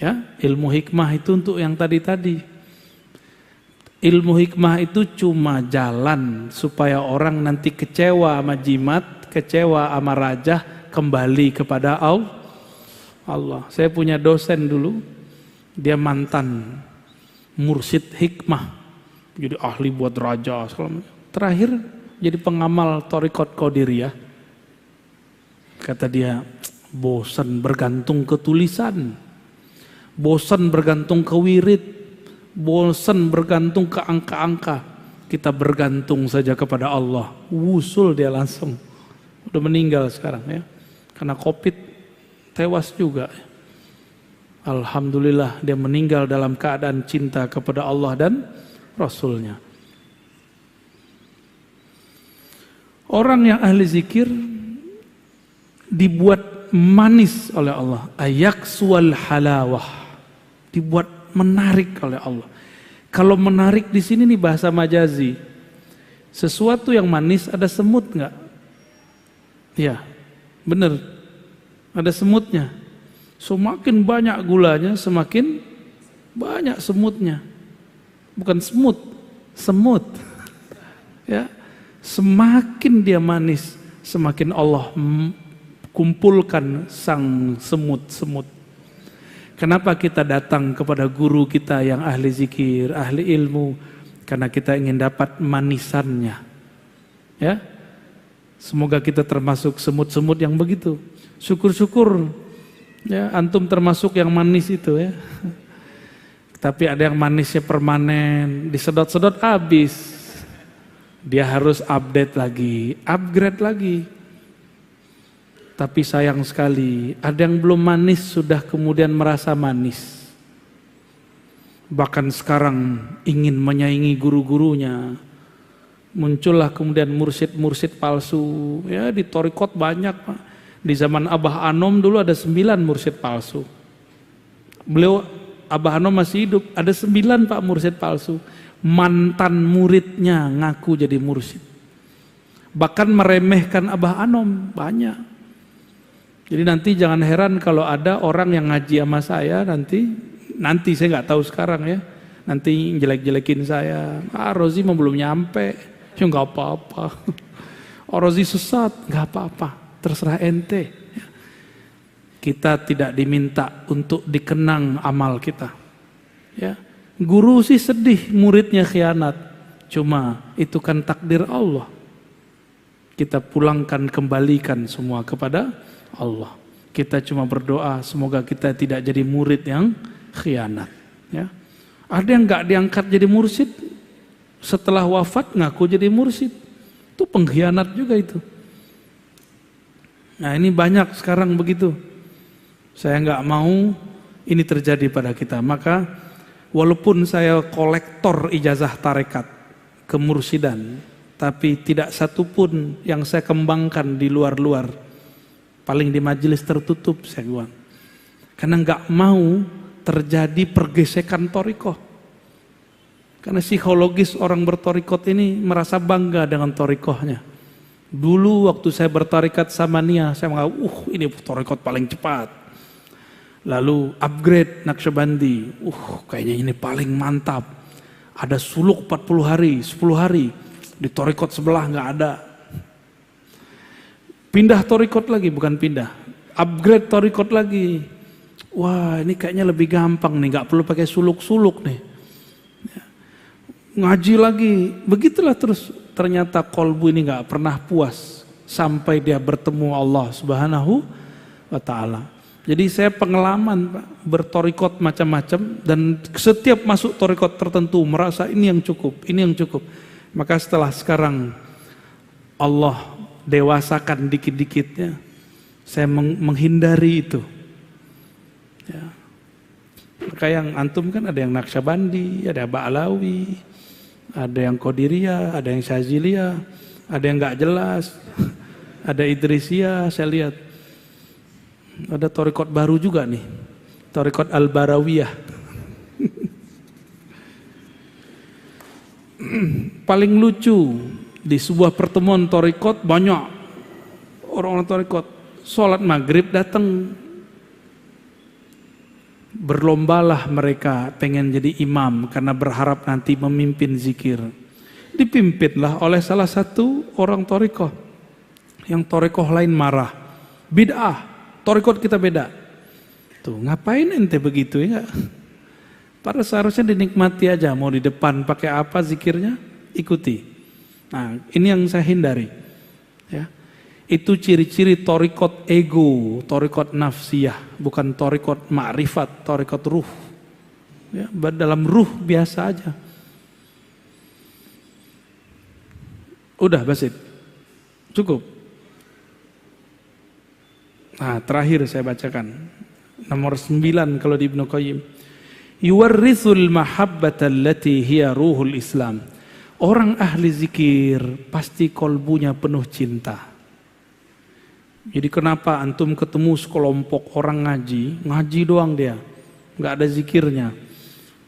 Ya, ilmu hikmah itu untuk yang tadi-tadi. Ilmu hikmah itu cuma jalan supaya orang nanti kecewa sama jimat, kecewa sama raja, kembali kepada Allah. Saya punya dosen dulu, dia mantan mursyid hikmah, jadi ahli buat raja. Terakhir jadi pengamal Thariqat Qadiriyah. Kata dia, bosan bergantung ke tulisan, bosan bergantung ke wirid, bosan bergantung ke angka-angka. Kita bergantung saja kepada Allah. Wusul dia langsung. Udah meninggal sekarang ya. Karena Covid tewas juga. Alhamdulillah dia meninggal dalam keadaan cinta kepada Allah dan Rasulnya. Orang yang ahli zikir dibuat manis oleh Allah. Ayaksual halawah. Dibuat menarik oleh Allah. Kalau menarik di sini nih bahasa majazi. Sesuatu yang manis ada semut nggak? Ya, benar. Ada semutnya. Semakin banyak gulanya, semakin banyak semutnya. Bukan semut, semut. Ya, semakin dia manis, semakin Allah kumpulkan sang semut-semut. Kenapa kita datang kepada guru kita yang ahli zikir, ahli ilmu? Karena kita ingin dapat manisannya. Ya, semoga kita termasuk semut-semut yang begitu. Syukur-syukur. Ya, antum termasuk yang manis itu ya. Tapi ada yang manisnya permanen, disedot-sedot habis. Dia harus update lagi, upgrade lagi. Tapi sayang sekali, ada yang belum manis sudah kemudian merasa manis. Bahkan sekarang ingin menyaingi guru-gurunya. Muncullah kemudian mursyid-mursyid palsu. Ya, di Thariqat banyak Pak. Di zaman Abah Anom dulu ada 9 mursyid palsu. Beliau, Abah Anom masih hidup, ada 9 Pak mursyid palsu. Mantan muridnya ngaku jadi mursyid. Bahkan meremehkan Abah Anom, banyak. Jadi nanti jangan heran kalau ada orang yang ngaji sama saya nanti saya nggak tahu sekarang ya. Nanti jelek-jelekin saya. Rozi mah belum nyampe. Ya nggak apa-apa. Rozi sesat, nggak apa-apa. Terserah ente. Kita tidak diminta untuk dikenang amal kita. Ya, guru sih sedih muridnya khianat. Cuma itu kan takdir Allah. Kita pulangkan, kembalikan semua kepada Allah. Kita cuma berdoa semoga kita tidak jadi murid yang khianat. Ya, ada yang nggak diangkat jadi mursyid, setelah wafat ngaku jadi mursyid. Itu pengkhianat juga itu. Nah ini banyak sekarang begitu. Saya nggak mau ini terjadi pada kita. Maka walaupun saya kolektor ijazah tarekat kemursidan, tapi tidak satupun yang saya kembangkan di luar-luar. Paling di majelis tertutup saya bilang. Karena nggak mau terjadi pergesekan thariqah. Karena psikologis orang berthariqat ini merasa bangga dengan thariqahnya. Dulu waktu saya bertarikat sama Nia, saya menganggap, ini thariqat paling cepat. Lalu upgrade Naqsyabandi, kayaknya ini paling mantap. Ada suluk 40 hari, 10 hari. Di thariqat sebelah nggak ada. Pindah thariqat lagi, bukan pindah. Upgrade thariqat lagi. Wah ini kayaknya lebih gampang nih, nggak perlu pakai suluk-suluk nih. Ngaji lagi, begitulah terus. Ternyata kolbu ini nggak pernah puas sampai dia bertemu Allah Subhanahu wa Ta'ala. Jadi saya pengalaman Pak, berthariqat macam-macam dan setiap masuk thariqat tertentu merasa ini yang cukup, ini yang cukup. Maka setelah sekarang Allah dewasakan dikit-dikitnya, saya menghindari itu. Ya. Maka yang antum kan ada yang Naqsyabandi, ada Ba'alawi. Ada yang Qadiriyah, ada yang Syaziliyah, ada yang nggak jelas, ada Idrisiyah, saya lihat. Ada thariqat baru juga nih, thariqat Al-Barawiyah. Paling lucu, di sebuah pertemuan thariqat banyak orang-orang thariqat, sholat maghrib datang. Berlombalah mereka pengen jadi imam karena berharap nanti memimpin zikir. Dipimpinlah oleh salah satu orang thariqah. Yang thariqah lain marah. Bid'ah, thariqat kita beda. Tuh ngapain ente begitu ya? Pada seharusnya dinikmati aja, mau di depan pakai apa zikirnya, ikuti. Nah, ini yang saya hindari. Ya. Itu ciri-ciri torikot ego, torikot nafsiyah, bukan torikot ma'rifat, torikot ruh. Ya, dalam ruh biasa aja. Udah Basit, cukup. Nah, terakhir saya bacakan. Nomor 9 kalau di Ibnu Qayyim. Yuwarrithul mahabbata allati hiya ruhul Islam. Orang ahli zikir pasti kolbunya penuh cinta. Jadi kenapa antum ketemu sekelompok orang ngaji doang dia, nggak ada zikirnya,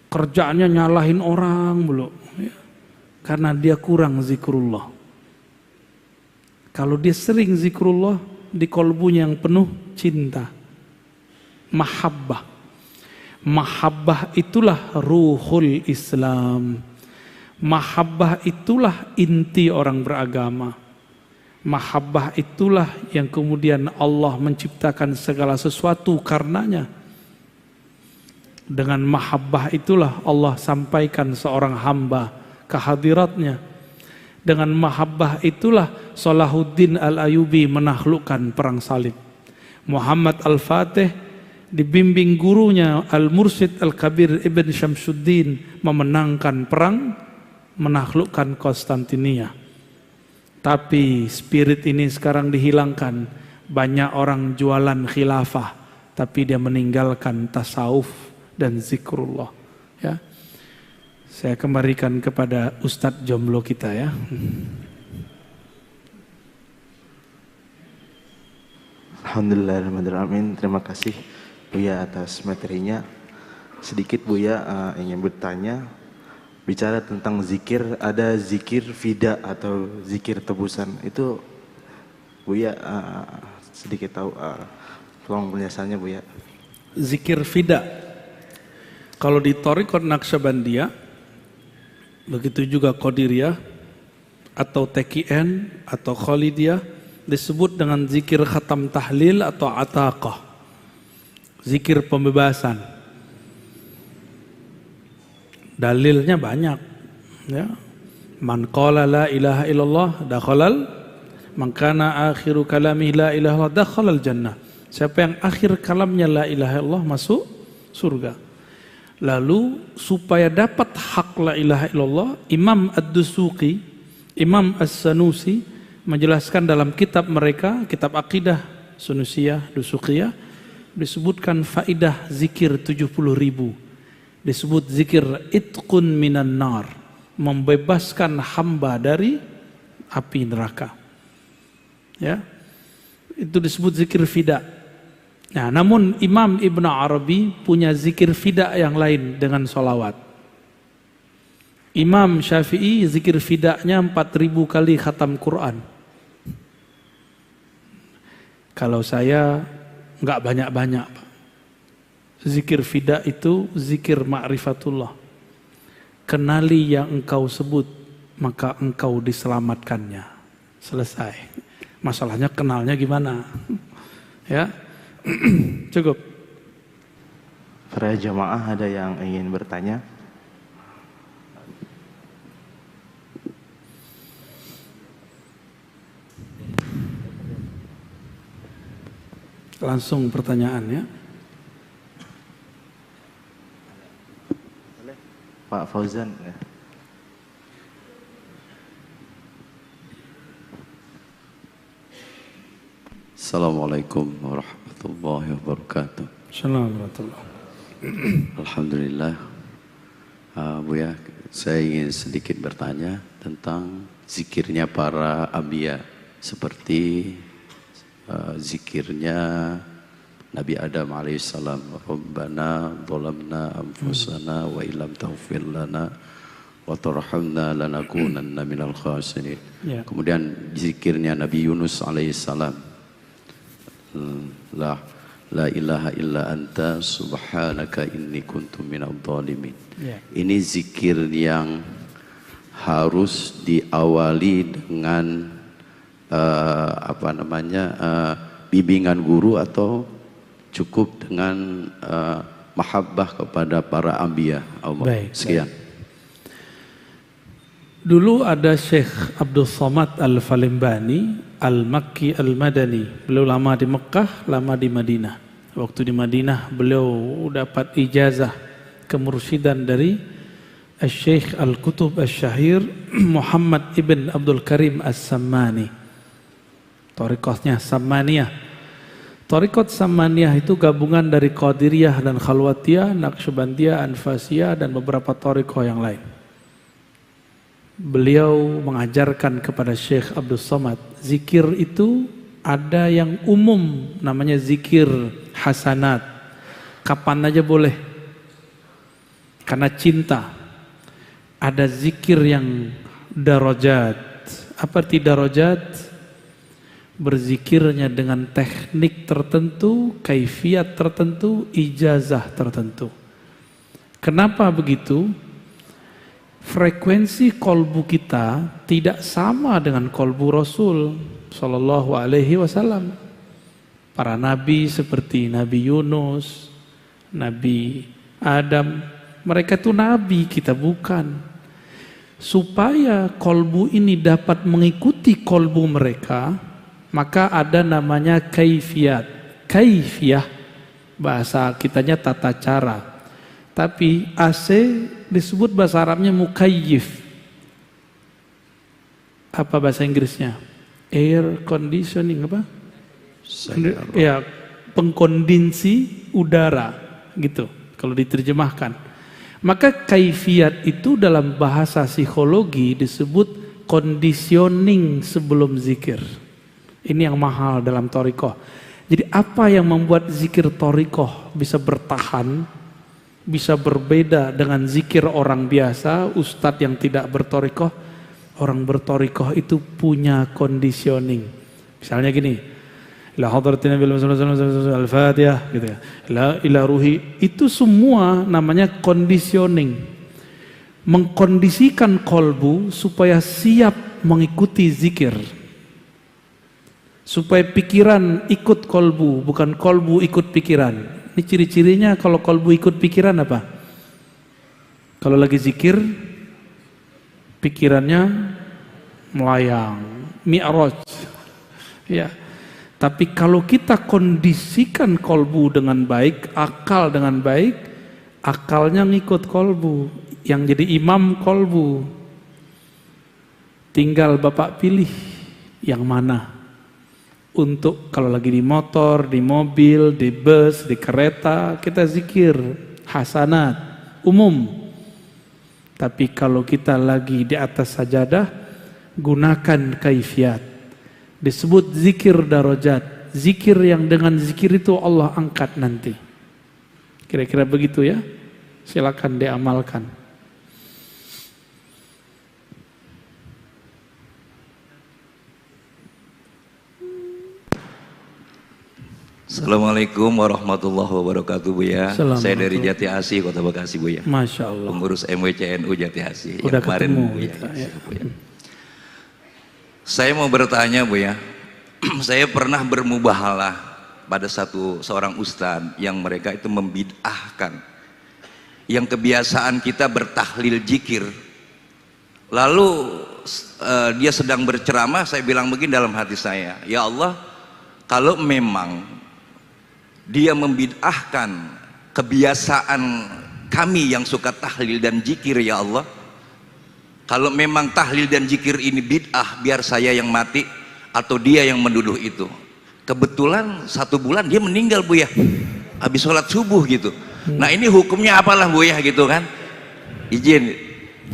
kerjaannya nyalahin orang mulu, ya. Karena dia kurang zikrullah. Kalau dia sering zikrullah, di kolbunya yang penuh cinta, mahabbah. Mahabbah itulah ruhul Islam. Mahabbah itulah inti orang beragama. Mahabbah itulah yang kemudian Allah menciptakan segala sesuatu karenanya. Dengan mahabbah itulah Allah sampaikan seorang hamba ke hadiratnya. Dengan mahabbah itulah Salahuddin Al-Ayyubi menaklukkan perang salib. Muhammad Al-Fatih dibimbing gurunya Al-Mursyid Al-Kabir Ibn Syamsuddin memenangkan perang, menaklukkan Konstantinia. Tapi spirit ini sekarang dihilangkan. Banyak orang jualan khilafah, tapi dia meninggalkan tasawuf dan zikrullah. Ya, saya kembalikan kepada Ustadz jomblo kita ya. Alhamdulillahirrahmanirrahim. Terima kasih Buya atas materinya. Sedikit Buya ingin bertanya. Bicara tentang zikir, ada zikir fida atau zikir tebusan. Itu Buya sedikit tahu, tolong penjelasannya Buya. Zikir fida, kalau di Thariqat Naqsyabandiyah, begitu juga Qadiriyah atau TKN atau Khalidiyah, disebut dengan zikir khatam tahlil atau ataqah, zikir pembebasan. Dalilnya banyak, ya. Man qala la ilaha illallah dakhalal, man kana akhiru kalami la ilaha illallah dakhalal jannah. Siapa yang akhir kalamnya la ilaha illallah masuk surga. Lalu supaya dapat hak la ilaha illallah, Imam Ad-Dusuqi, Imam As-Sanusi menjelaskan dalam kitab mereka, kitab akidah Sunusiyah, Dusuqiyah, disebutkan faidah zikir 70.000. Disebut zikir itqun minan nar, membebaskan hamba dari api neraka. Ya, itu disebut zikir fida. Nah, namun Imam Ibn Arabi punya zikir fida yang lain dengan sholawat. Imam Syafi'i zikir fidanya 4.000 kali khatam Quran. Kalau saya nggak banyak-banyak, Pak. Zikir fida itu zikir ma'rifatullah. Kenali yang engkau sebut, maka engkau diselamatkannya. Selesai. Masalahnya kenalnya gimana? Ya, cukup. Para jamaah ada yang ingin bertanya? Langsung pertanyaannya. Pak Fauzan. Assalamualaikum warahmatullahi wabarakatuh. Assalamualaikum. Alhamdulillah. Buya, saya ingin sedikit bertanya tentang zikirnya para anbiya, seperti zikirnya Nabi Adam alaihissalam, Rabbana zalamna anfusana wa illam taghfir lana wa tarhamna lanakunanna minal khasirin. Ya. Kemudian zikirnya Nabi Yunus alaihissalam, la ilaha illa anta subhanaka inni kuntu minadh dhalimin. Ya. Ini zikir yang harus diawali dengan bimbingan guru atau cukup dengan mahabbah kepada para anbiya Allah. Baik, sekian. baik. Dulu ada Syekh Abdul Somad Al-Falimbani Al-Makki Al-Madani. Beliau lama di Mekah, lama di Madinah. Waktu di Madinah beliau dapat ijazah kemursyidhan dari Syekh Al-Kutub Al-Syahir Muhammad Ibn Abdul Karim As-Sammani. Thariqahnya Sammaniyah. Thariqat Sammaniyah itu gabungan dari Qadiriyah dan Khalwatiyah, Naqsyabandiyah, Anfasiyah dan beberapa thariqah yang lain. Beliau mengajarkan kepada Syekh Abdul Somad, zikir itu ada yang umum namanya zikir hasanat, kapan aja boleh karena cinta. Ada zikir yang darajat. Apa arti darajat? Berzikirnya dengan teknik tertentu, kaifiat tertentu, ijazah tertentu. Kenapa begitu? Frekuensi kolbu kita tidak sama dengan kolbu Rasul Sallallahu Alaihi Wasallam. Para nabi seperti Nabi Yunus, Nabi Adam, mereka itu nabi, kita bukan. Supaya kolbu ini dapat mengikuti kolbu mereka, maka ada namanya kaifiat. Kaifiyah bahasa kitanya tata cara. Tapi AC disebut bahasa Arabnya mukayyif. Apa bahasa Inggrisnya? Air conditioning apa? Ya, pengkondisi udara gitu kalau diterjemahkan. Maka kaifiat itu dalam bahasa psikologi disebut conditioning sebelum zikir. Ini yang mahal dalam thariqah. Jadi apa yang membuat zikir thariqah bisa bertahan, bisa berbeda dengan zikir orang biasa, ustadz yang tidak berthariqah? Orang berthariqah itu punya conditioning. Misalnya gini, la hadratin nabi al-fatihah gitu ya. La ila ruhi, itu semua namanya conditioning. Mengkondisikan kolbu supaya siap mengikuti zikir. Supaya pikiran ikut kolbu, bukan kolbu ikut pikiran. Ini ciri-cirinya kalau kolbu ikut pikiran apa? Kalau lagi zikir, pikirannya melayang, mi'raj. Ya. Tapi kalau kita kondisikan kolbu dengan baik, akal dengan baik, akalnya ngikut kolbu. Yang jadi imam kolbu. Tinggal Bapak pilih yang mana. Untuk kalau lagi di motor, di mobil, di bus, di kereta, kita zikir hasanat umum. Tapi kalau kita lagi di atas sajadah, gunakan kaifiat. Disebut zikir darajat. Zikir yang dengan zikir itu Allah angkat nanti. Kira-kira begitu ya. Silakan diamalkan. Assalamualaikum warahmatullahi wabarakatuh, Buya. Saya dari Jati Asih, Kota Bekasi, Buya. Masya Allah. Pengurus MWCNU Jati Asih. Udah yang kemarin, ketemu Buya. kita, ya. Saya mau bertanya, Buya. Saya pernah bermubahalah pada seorang ustadz yang mereka itu membid'ahkan. Yang kebiasaan kita bertahlil zikir. Lalu dia sedang berceramah, saya bilang begini dalam hati saya, ya Allah, kalau memang dia membid'ahkan kebiasaan kami yang suka tahlil dan zikir, ya Allah, kalau memang tahlil dan zikir ini bid'ah, biar saya yang mati atau dia yang menduduh itu. Kebetulan 1 bulan dia meninggal, Buya, habis sholat subuh gitu. Nah ini hukumnya apalah, Buya, gitu kan? Izin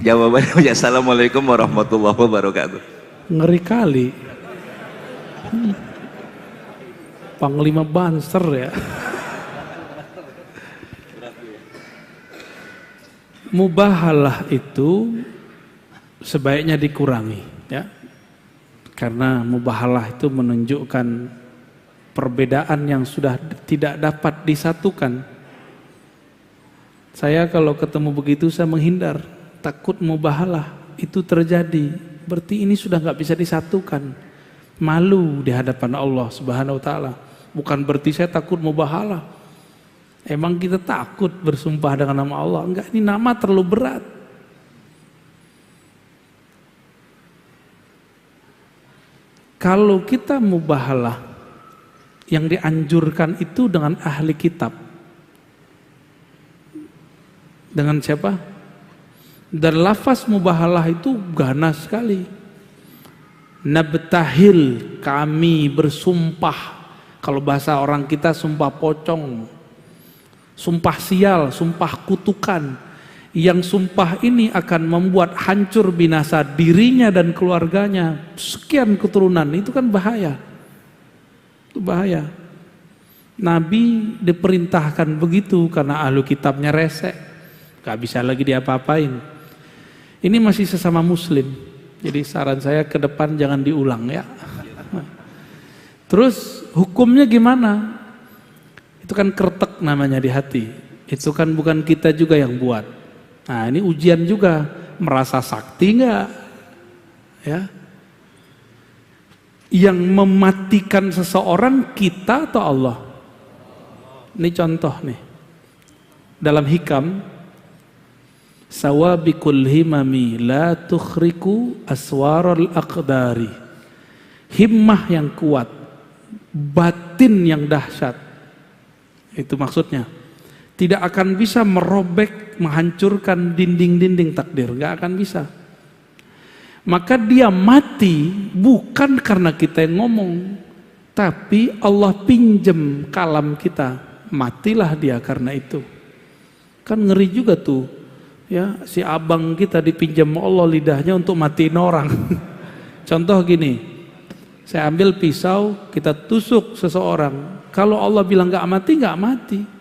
jawabannya, Buya. Assalamualaikum warahmatullahi wabarakatuh. Ngeri kali. Panglima Banser ya. Mubahalah itu sebaiknya dikurangi ya. Karena mubahalah itu menunjukkan perbedaan yang sudah tidak dapat disatukan. Saya kalau ketemu begitu saya menghindar, takut mubahalah itu terjadi. Berarti ini sudah nggak bisa disatukan. Malu di hadapan Allah Subhanahu wa taala. Bukan berarti saya takut mubahalah. Emang kita takut bersumpah dengan nama Allah? Enggak, ini nama terlalu berat. Kalau kita mubahalah, yang dianjurkan itu dengan ahli kitab. Dengan siapa? Dan lafaz mubahalah itu ganas sekali. Nabtahil, kami bersumpah. Kalau bahasa orang kita sumpah pocong, sumpah sial, sumpah kutukan. Yang sumpah ini akan membuat hancur binasa dirinya dan keluarganya, sekian keturunan. Itu kan bahaya. Itu bahaya. Nabi diperintahkan begitu karena ahlu kitabnya resek, gak bisa lagi diapa-apain. Ini masih sesama muslim, jadi saran saya ke depan jangan diulang ya. Terus hukumnya gimana? Itu kan kretek namanya di hati. Itu kan bukan kita juga yang buat. Nah ini ujian juga, merasa sakti enggak? Ya. Yang mematikan seseorang kita atau Allah? Ini contoh nih. Dalam hikam, sawabikul himami la tukhriku aswarul aqdari. Himmah yang kuat, batin yang dahsyat. Itu maksudnya. Tidak akan bisa merobek, menghancurkan dinding-dinding takdir, gak akan bisa. Maka dia mati bukan karena kita yang ngomong, tapi Allah pinjem kalam kita, matilah dia karena itu. Kan ngeri juga tuh, ya si abang kita dipinjam Allah lidahnya untuk matiin orang. Contoh gini, saya ambil pisau, kita tusuk seseorang, kalau Allah bilang gak mati.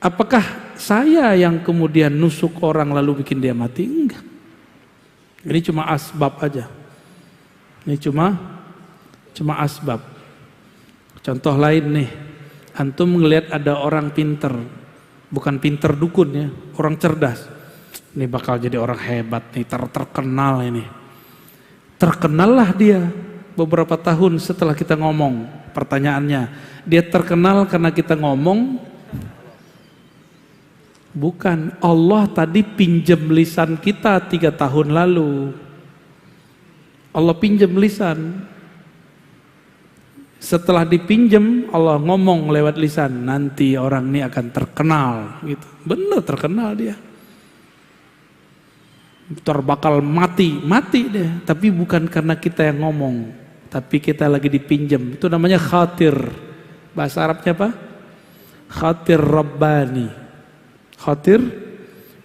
Apakah saya yang kemudian nusuk orang lalu bikin dia mati? Enggak. Ini cuma asbab aja. Ini cuma asbab. Contoh lain nih, antum ngelihat ada orang pinter, bukan pinter dukun ya, orang cerdas. Ini bakal jadi orang hebat nih, terkenal ini. Terkenallah dia beberapa tahun setelah kita ngomong. Pertanyaannya, dia terkenal karena kita ngomong? Bukan, Allah tadi pinjam lisan kita 3 tahun lalu. Allah pinjam lisan. Setelah dipinjam, Allah ngomong lewat lisan, nanti orang ini akan terkenal gitu. Benar terkenal dia. Bakal mati deh, tapi bukan karena kita yang ngomong, tapi kita lagi dipinjam. Itu namanya khatir. Bahasa Arabnya apa? Khatir Rabbani. Khatir,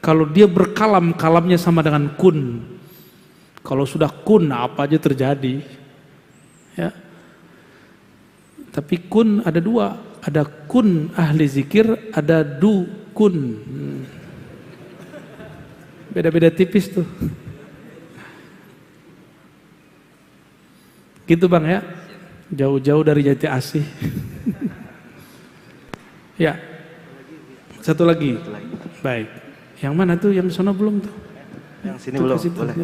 kalau dia berkalam, kalamnya sama dengan kun. Kalau sudah kun, apa aja terjadi. Ya. Tapi kun ada 2, ada kun ahli zikir, ada dukun. Beda-beda tipis tuh. Gitu bang ya, jauh-jauh dari Jati Asih. Ya. Satu lagi. Baik. Yang mana tuh? Yang sono belum tuh? Yang sini belum. Boleh.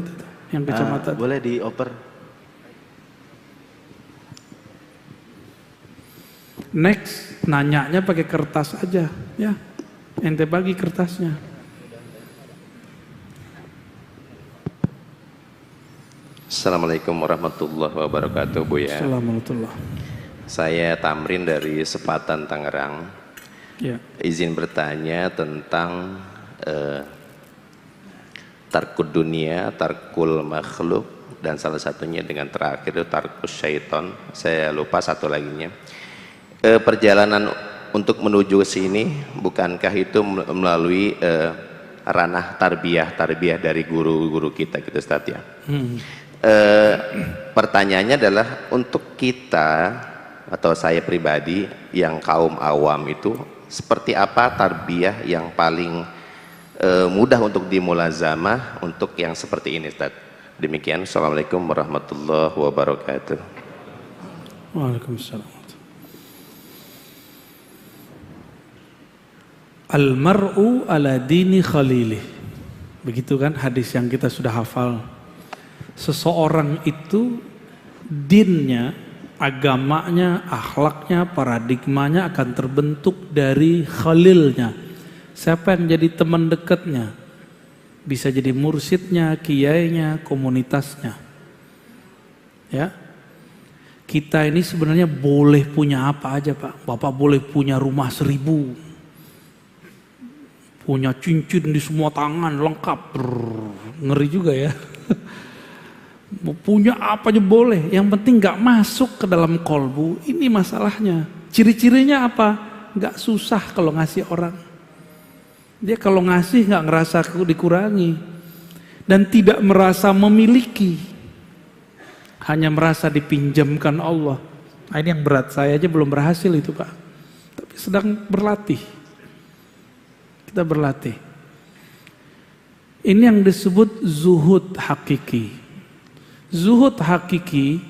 Yang kecamatan. Boleh dioper. Next, nanyanya pakai kertas aja, ya. Ente bagi kertasnya. Assalamualaikum warahmatullahi wabarakatuh, Buya. Assalamualaikum. Saya Tamrin dari Sepatan, Tangerang. Ya. Izin bertanya tentang tarkud dunia, tarkul makhluk, dan salah satunya dengan terakhir itu tarkus syaiton. Saya lupa satu laginya. Perjalanan untuk menuju ke sini, bukankah itu melalui ranah tarbiyah dari guru-guru kita gitu, Ustaz ya? Pertanyaannya adalah untuk kita atau saya pribadi yang kaum awam itu, seperti apa tarbiyah yang paling mudah untuk dimulazamah untuk yang seperti ini, Ustaz? Demikian. Assalamualaikum warahmatullahi wabarakatuh. Waalaikumsalam. Al-mar'u ala dini khalilih. Begitu kan hadis yang kita sudah hafal. Seseorang itu dinnya, agamanya, akhlaknya, paradigmanya akan terbentuk dari khalilnya. Siapa yang jadi teman dekatnya? Bisa jadi mursyidnya, kiainya, komunitasnya. Ya, kita ini sebenarnya boleh punya apa aja Pak. Bapak boleh punya rumah 1000, punya cincin di semua tangan lengkap. Ngeri juga ya. Mau punya apa aja boleh, yang penting gak masuk ke dalam kolbu. Ini masalahnya. Ciri-cirinya apa? Gak susah kalau ngasih orang. Dia kalau ngasih gak ngerasa dikurangi, dan tidak merasa memiliki, hanya merasa dipinjamkan Allah. Nah, ini yang berat, saya aja belum berhasil itu Pak, tapi sedang berlatih. Kita berlatih. Ini yang disebut zuhud hakiki. Zuhud hakiki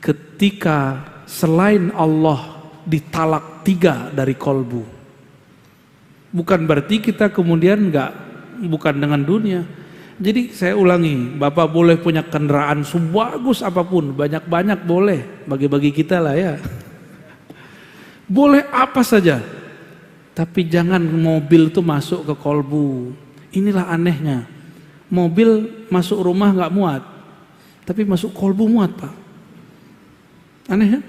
ketika selain Allah ditalak 3 dari kolbu. Bukan berarti kita kemudian bukan dengan dunia. Jadi saya ulangi, Bapak boleh punya kendaraan sebagus apapun, banyak-banyak boleh, bagi-bagi kita lah ya. Boleh apa saja, tapi jangan mobil itu masuk ke kolbu. Inilah anehnya, mobil masuk rumah gak muat, tapi masuk kolbu muat Pak. Aneh ya?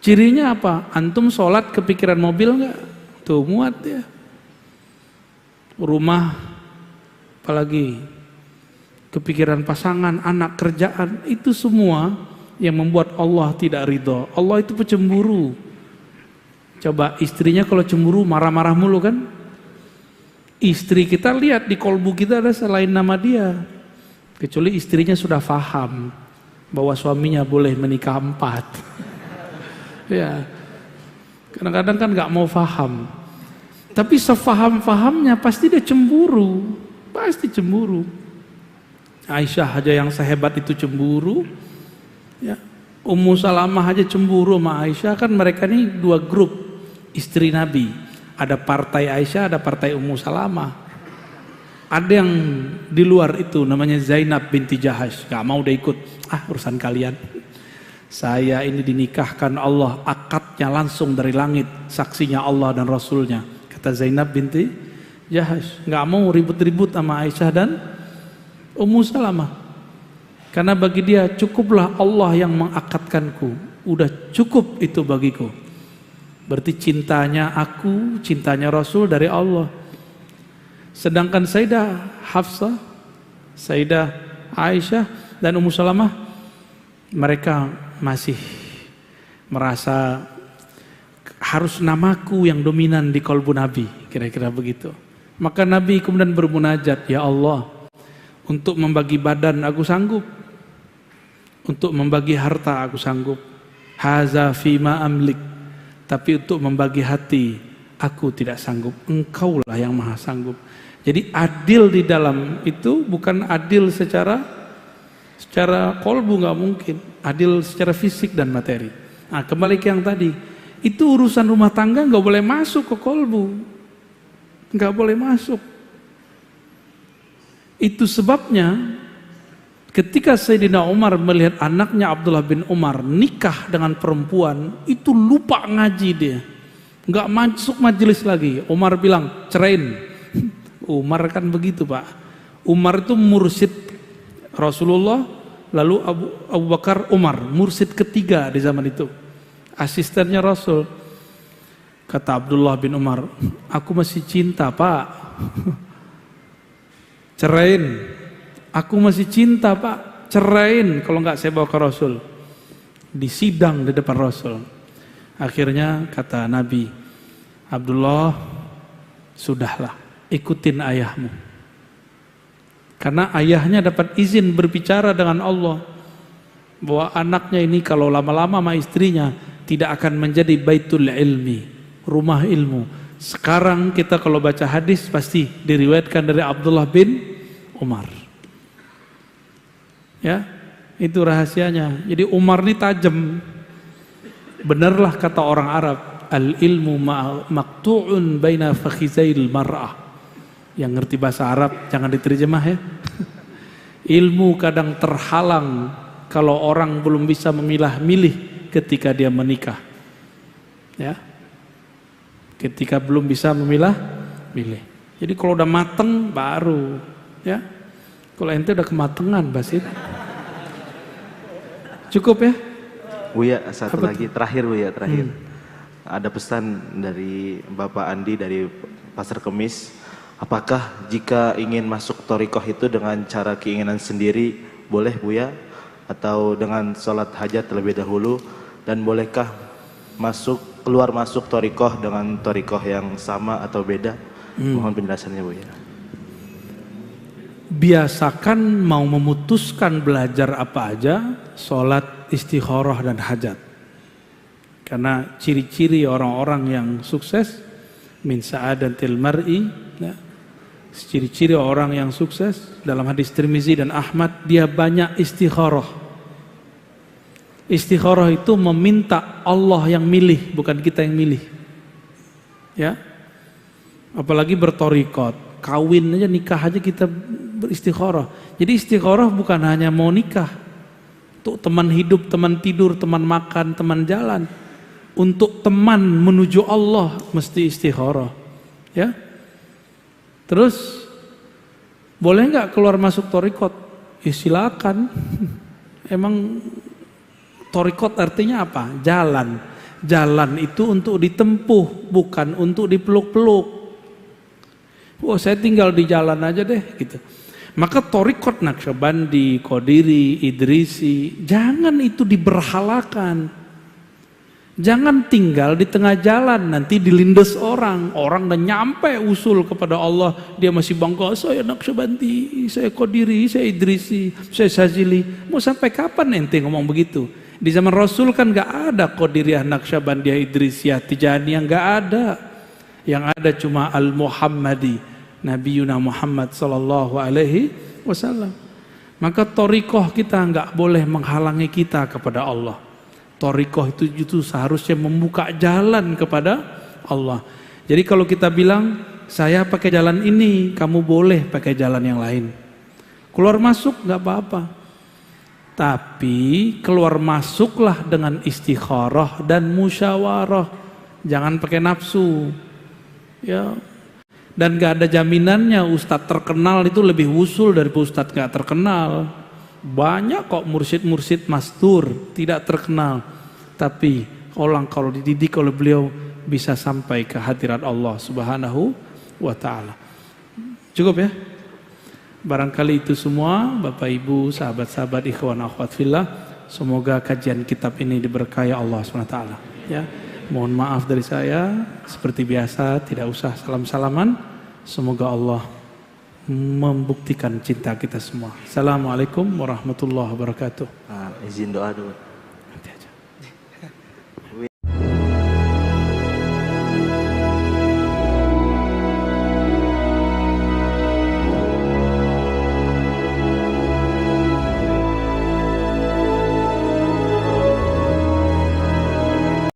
Cirinya apa? Antum sholat kepikiran mobil gak? Tuh muat ya. Rumah, apalagi kepikiran pasangan, anak, kerjaan, itu semua yang membuat Allah tidak ridho. Allah itu pecemburu. Coba istrinya kalau cemburu marah-marah mulu kan? Istri kita lihat di kolbu kita ada selain nama dia. Kecuali istrinya sudah faham bahwa suaminya boleh menikah 4. Ya, kadang-kadang kan gak mau faham. Tapi sefaham-fahamnya pasti dia cemburu. Pasti cemburu. Aisyah aja yang sehebat itu cemburu. Ya, Ummu Salamah aja cemburu sama Aisyah. Kan mereka ini 2 grup istri Nabi. Ada partai Aisyah, ada partai Ummu Salamah. Ada yang di luar itu namanya Zainab binti Jahash. Gak mau udah ikut. Urusan kalian. Saya ini dinikahkan Allah, akadnya langsung dari langit, saksinya Allah dan Rasulnya. Kata Zainab binti Jahash, nggak mau ribut-ribut sama Aisyah dan Ummu Salamah. Karena bagi dia cukuplah Allah yang mengakadkanku, udah cukup itu bagiku. Berarti cintanya aku, cintanya Rasul dari Allah. Sedangkan Sayyidah Hafsah, Sayyidah Aisyah dan Ummu Salamah, mereka masih merasa harus namaku yang dominan di kolbu Nabi, kira-kira begitu. Maka Nabi kemudian bermunajat, ya Allah, untuk membagi badan aku sanggup, untuk membagi harta aku sanggup, haza fima amlik, tapi untuk membagi hati aku tidak sanggup, engkaulah yang maha sanggup. Jadi adil di dalam itu bukan adil secara kolbu, nggak mungkin, adil secara fisik dan materi. Nah, kembali ke yang tadi, itu urusan rumah tangga nggak boleh masuk ke kolbu, nggak boleh masuk. Itu sebabnya ketika Sayyidina Umar melihat anaknya Abdullah bin Umar nikah dengan perempuan, itu lupa ngaji dia, nggak masuk majelis lagi. Umar bilang cerain. Umar kan begitu Pak. Umar itu mursyid Rasulullah, lalu Abu Bakar Umar, mursyid ketiga di zaman itu, asistennya Rasul. Kata Abdullah bin Umar, aku masih cinta Pak. Cerain. Aku masih cinta Pak, cerain, kalau enggak saya bawa ke Rasul. Di sidang di depan Rasul. Akhirnya kata Nabi, Abdullah, sudahlah, ikutin ayahmu. Karena ayahnya dapat izin berbicara dengan Allah bahwa anaknya ini kalau lama-lama sama istrinya tidak akan menjadi baitul ilmi, rumah ilmu. Sekarang kita kalau baca hadis pasti diriwayatkan dari Abdullah bin Umar. Ya, itu rahasianya. Jadi Umar ini tajam. Benarlah kata orang Arab, al ilmu maqtu'un baina fakhizail mar'ah. Yang ngerti bahasa Arab jangan diterjemah ya. Ilmu kadang terhalang kalau orang belum bisa memilah-milih ketika dia menikah. Ya. Ketika belum bisa memilah-milih. Jadi kalau udah mateng baru ya. Kalau ente udah kematangan Basit. Cukup ya? Buya, satu Apa lagi terakhir Buya, terakhir. Ada pesan dari Bapak Andi dari Pasar Kemis. Apakah jika ingin masuk thariqah itu dengan cara keinginan sendiri boleh Buya? Atau dengan sholat hajat terlebih dahulu? Dan bolehkah keluar masuk thariqah dengan thariqah yang sama atau beda? Mohon penjelasannya Buya. Biasakan mau memutuskan belajar apa aja, sholat, istikharah dan hajat. Karena ciri-ciri orang-orang yang sukses, min sa'adatil mar'i, ya, ciri-ciri orang yang sukses dalam hadis Tirmizi dan Ahmad, dia banyak istikharah. Istikharah itu meminta Allah yang milih, bukan kita yang milih. Ya, apalagi berthariqat, kawin aja, nikah aja kita beristikharah. Jadi istikharah bukan hanya mau nikah, untuk teman hidup, teman tidur, teman makan, teman jalan. Untuk teman menuju Allah mesti istikharah. Ya. Terus boleh nggak keluar masuk thariqat? Ya silakan. Emang thariqat artinya apa? Jalan. Jalan itu untuk ditempuh, bukan untuk dipeluk-peluk. Oh, saya tinggal di jalan aja deh gitu. Maka thariqat Naqsyabandi, Qadiri, Idrisi, jangan itu diberhalakan. Jangan tinggal di tengah jalan, nanti dilindas orang. Orang udah nyampe usul kepada Allah, dia masih bangga, saya Naqsyabandi, saya Qadiri, saya Idrisi, saya Syazili. Mau sampai kapan ente ngomong begitu? Di zaman Rasul kan gak ada Qadiriyah, Naqsyabandiyah, Idrisiyah, Tijaniyah, gak ada. Yang ada cuma Al-Muhammadi, Nabiuna Muhammad sallallahu alaihi wasallam. Maka thariqah kita nggak boleh menghalangi kita kepada Allah. Thariqah itu seharusnya membuka jalan kepada Allah. Jadi kalau kita bilang saya pakai jalan ini, kamu boleh pakai jalan yang lain. Keluar masuk nggak apa-apa. Tapi keluar masuklah dengan istikharah dan musyawarah. Jangan pakai nafsu. Ya. Dan gak ada jaminannya ustadz terkenal itu lebih usul dari ustadz gak terkenal. Banyak kok mursyid-mursyid mastur tidak terkenal, tapi orang kalau dididik oleh beliau bisa sampai ke hadirat Allah Subhanahu wa ta'ala. Cukup ya? Barangkali itu semua Bapak Ibu, sahabat-sahabat, ikhwan akhwat fillah, semoga kajian kitab ini diberkahi Allah Subhanahu wa ta'ala. Ya. Mohon maaf dari saya, seperti biasa tidak usah salam-salaman. Semoga Allah membuktikan cinta kita semua. Assalamualaikum warahmatullahi wabarakatuh. Izin doa dulu.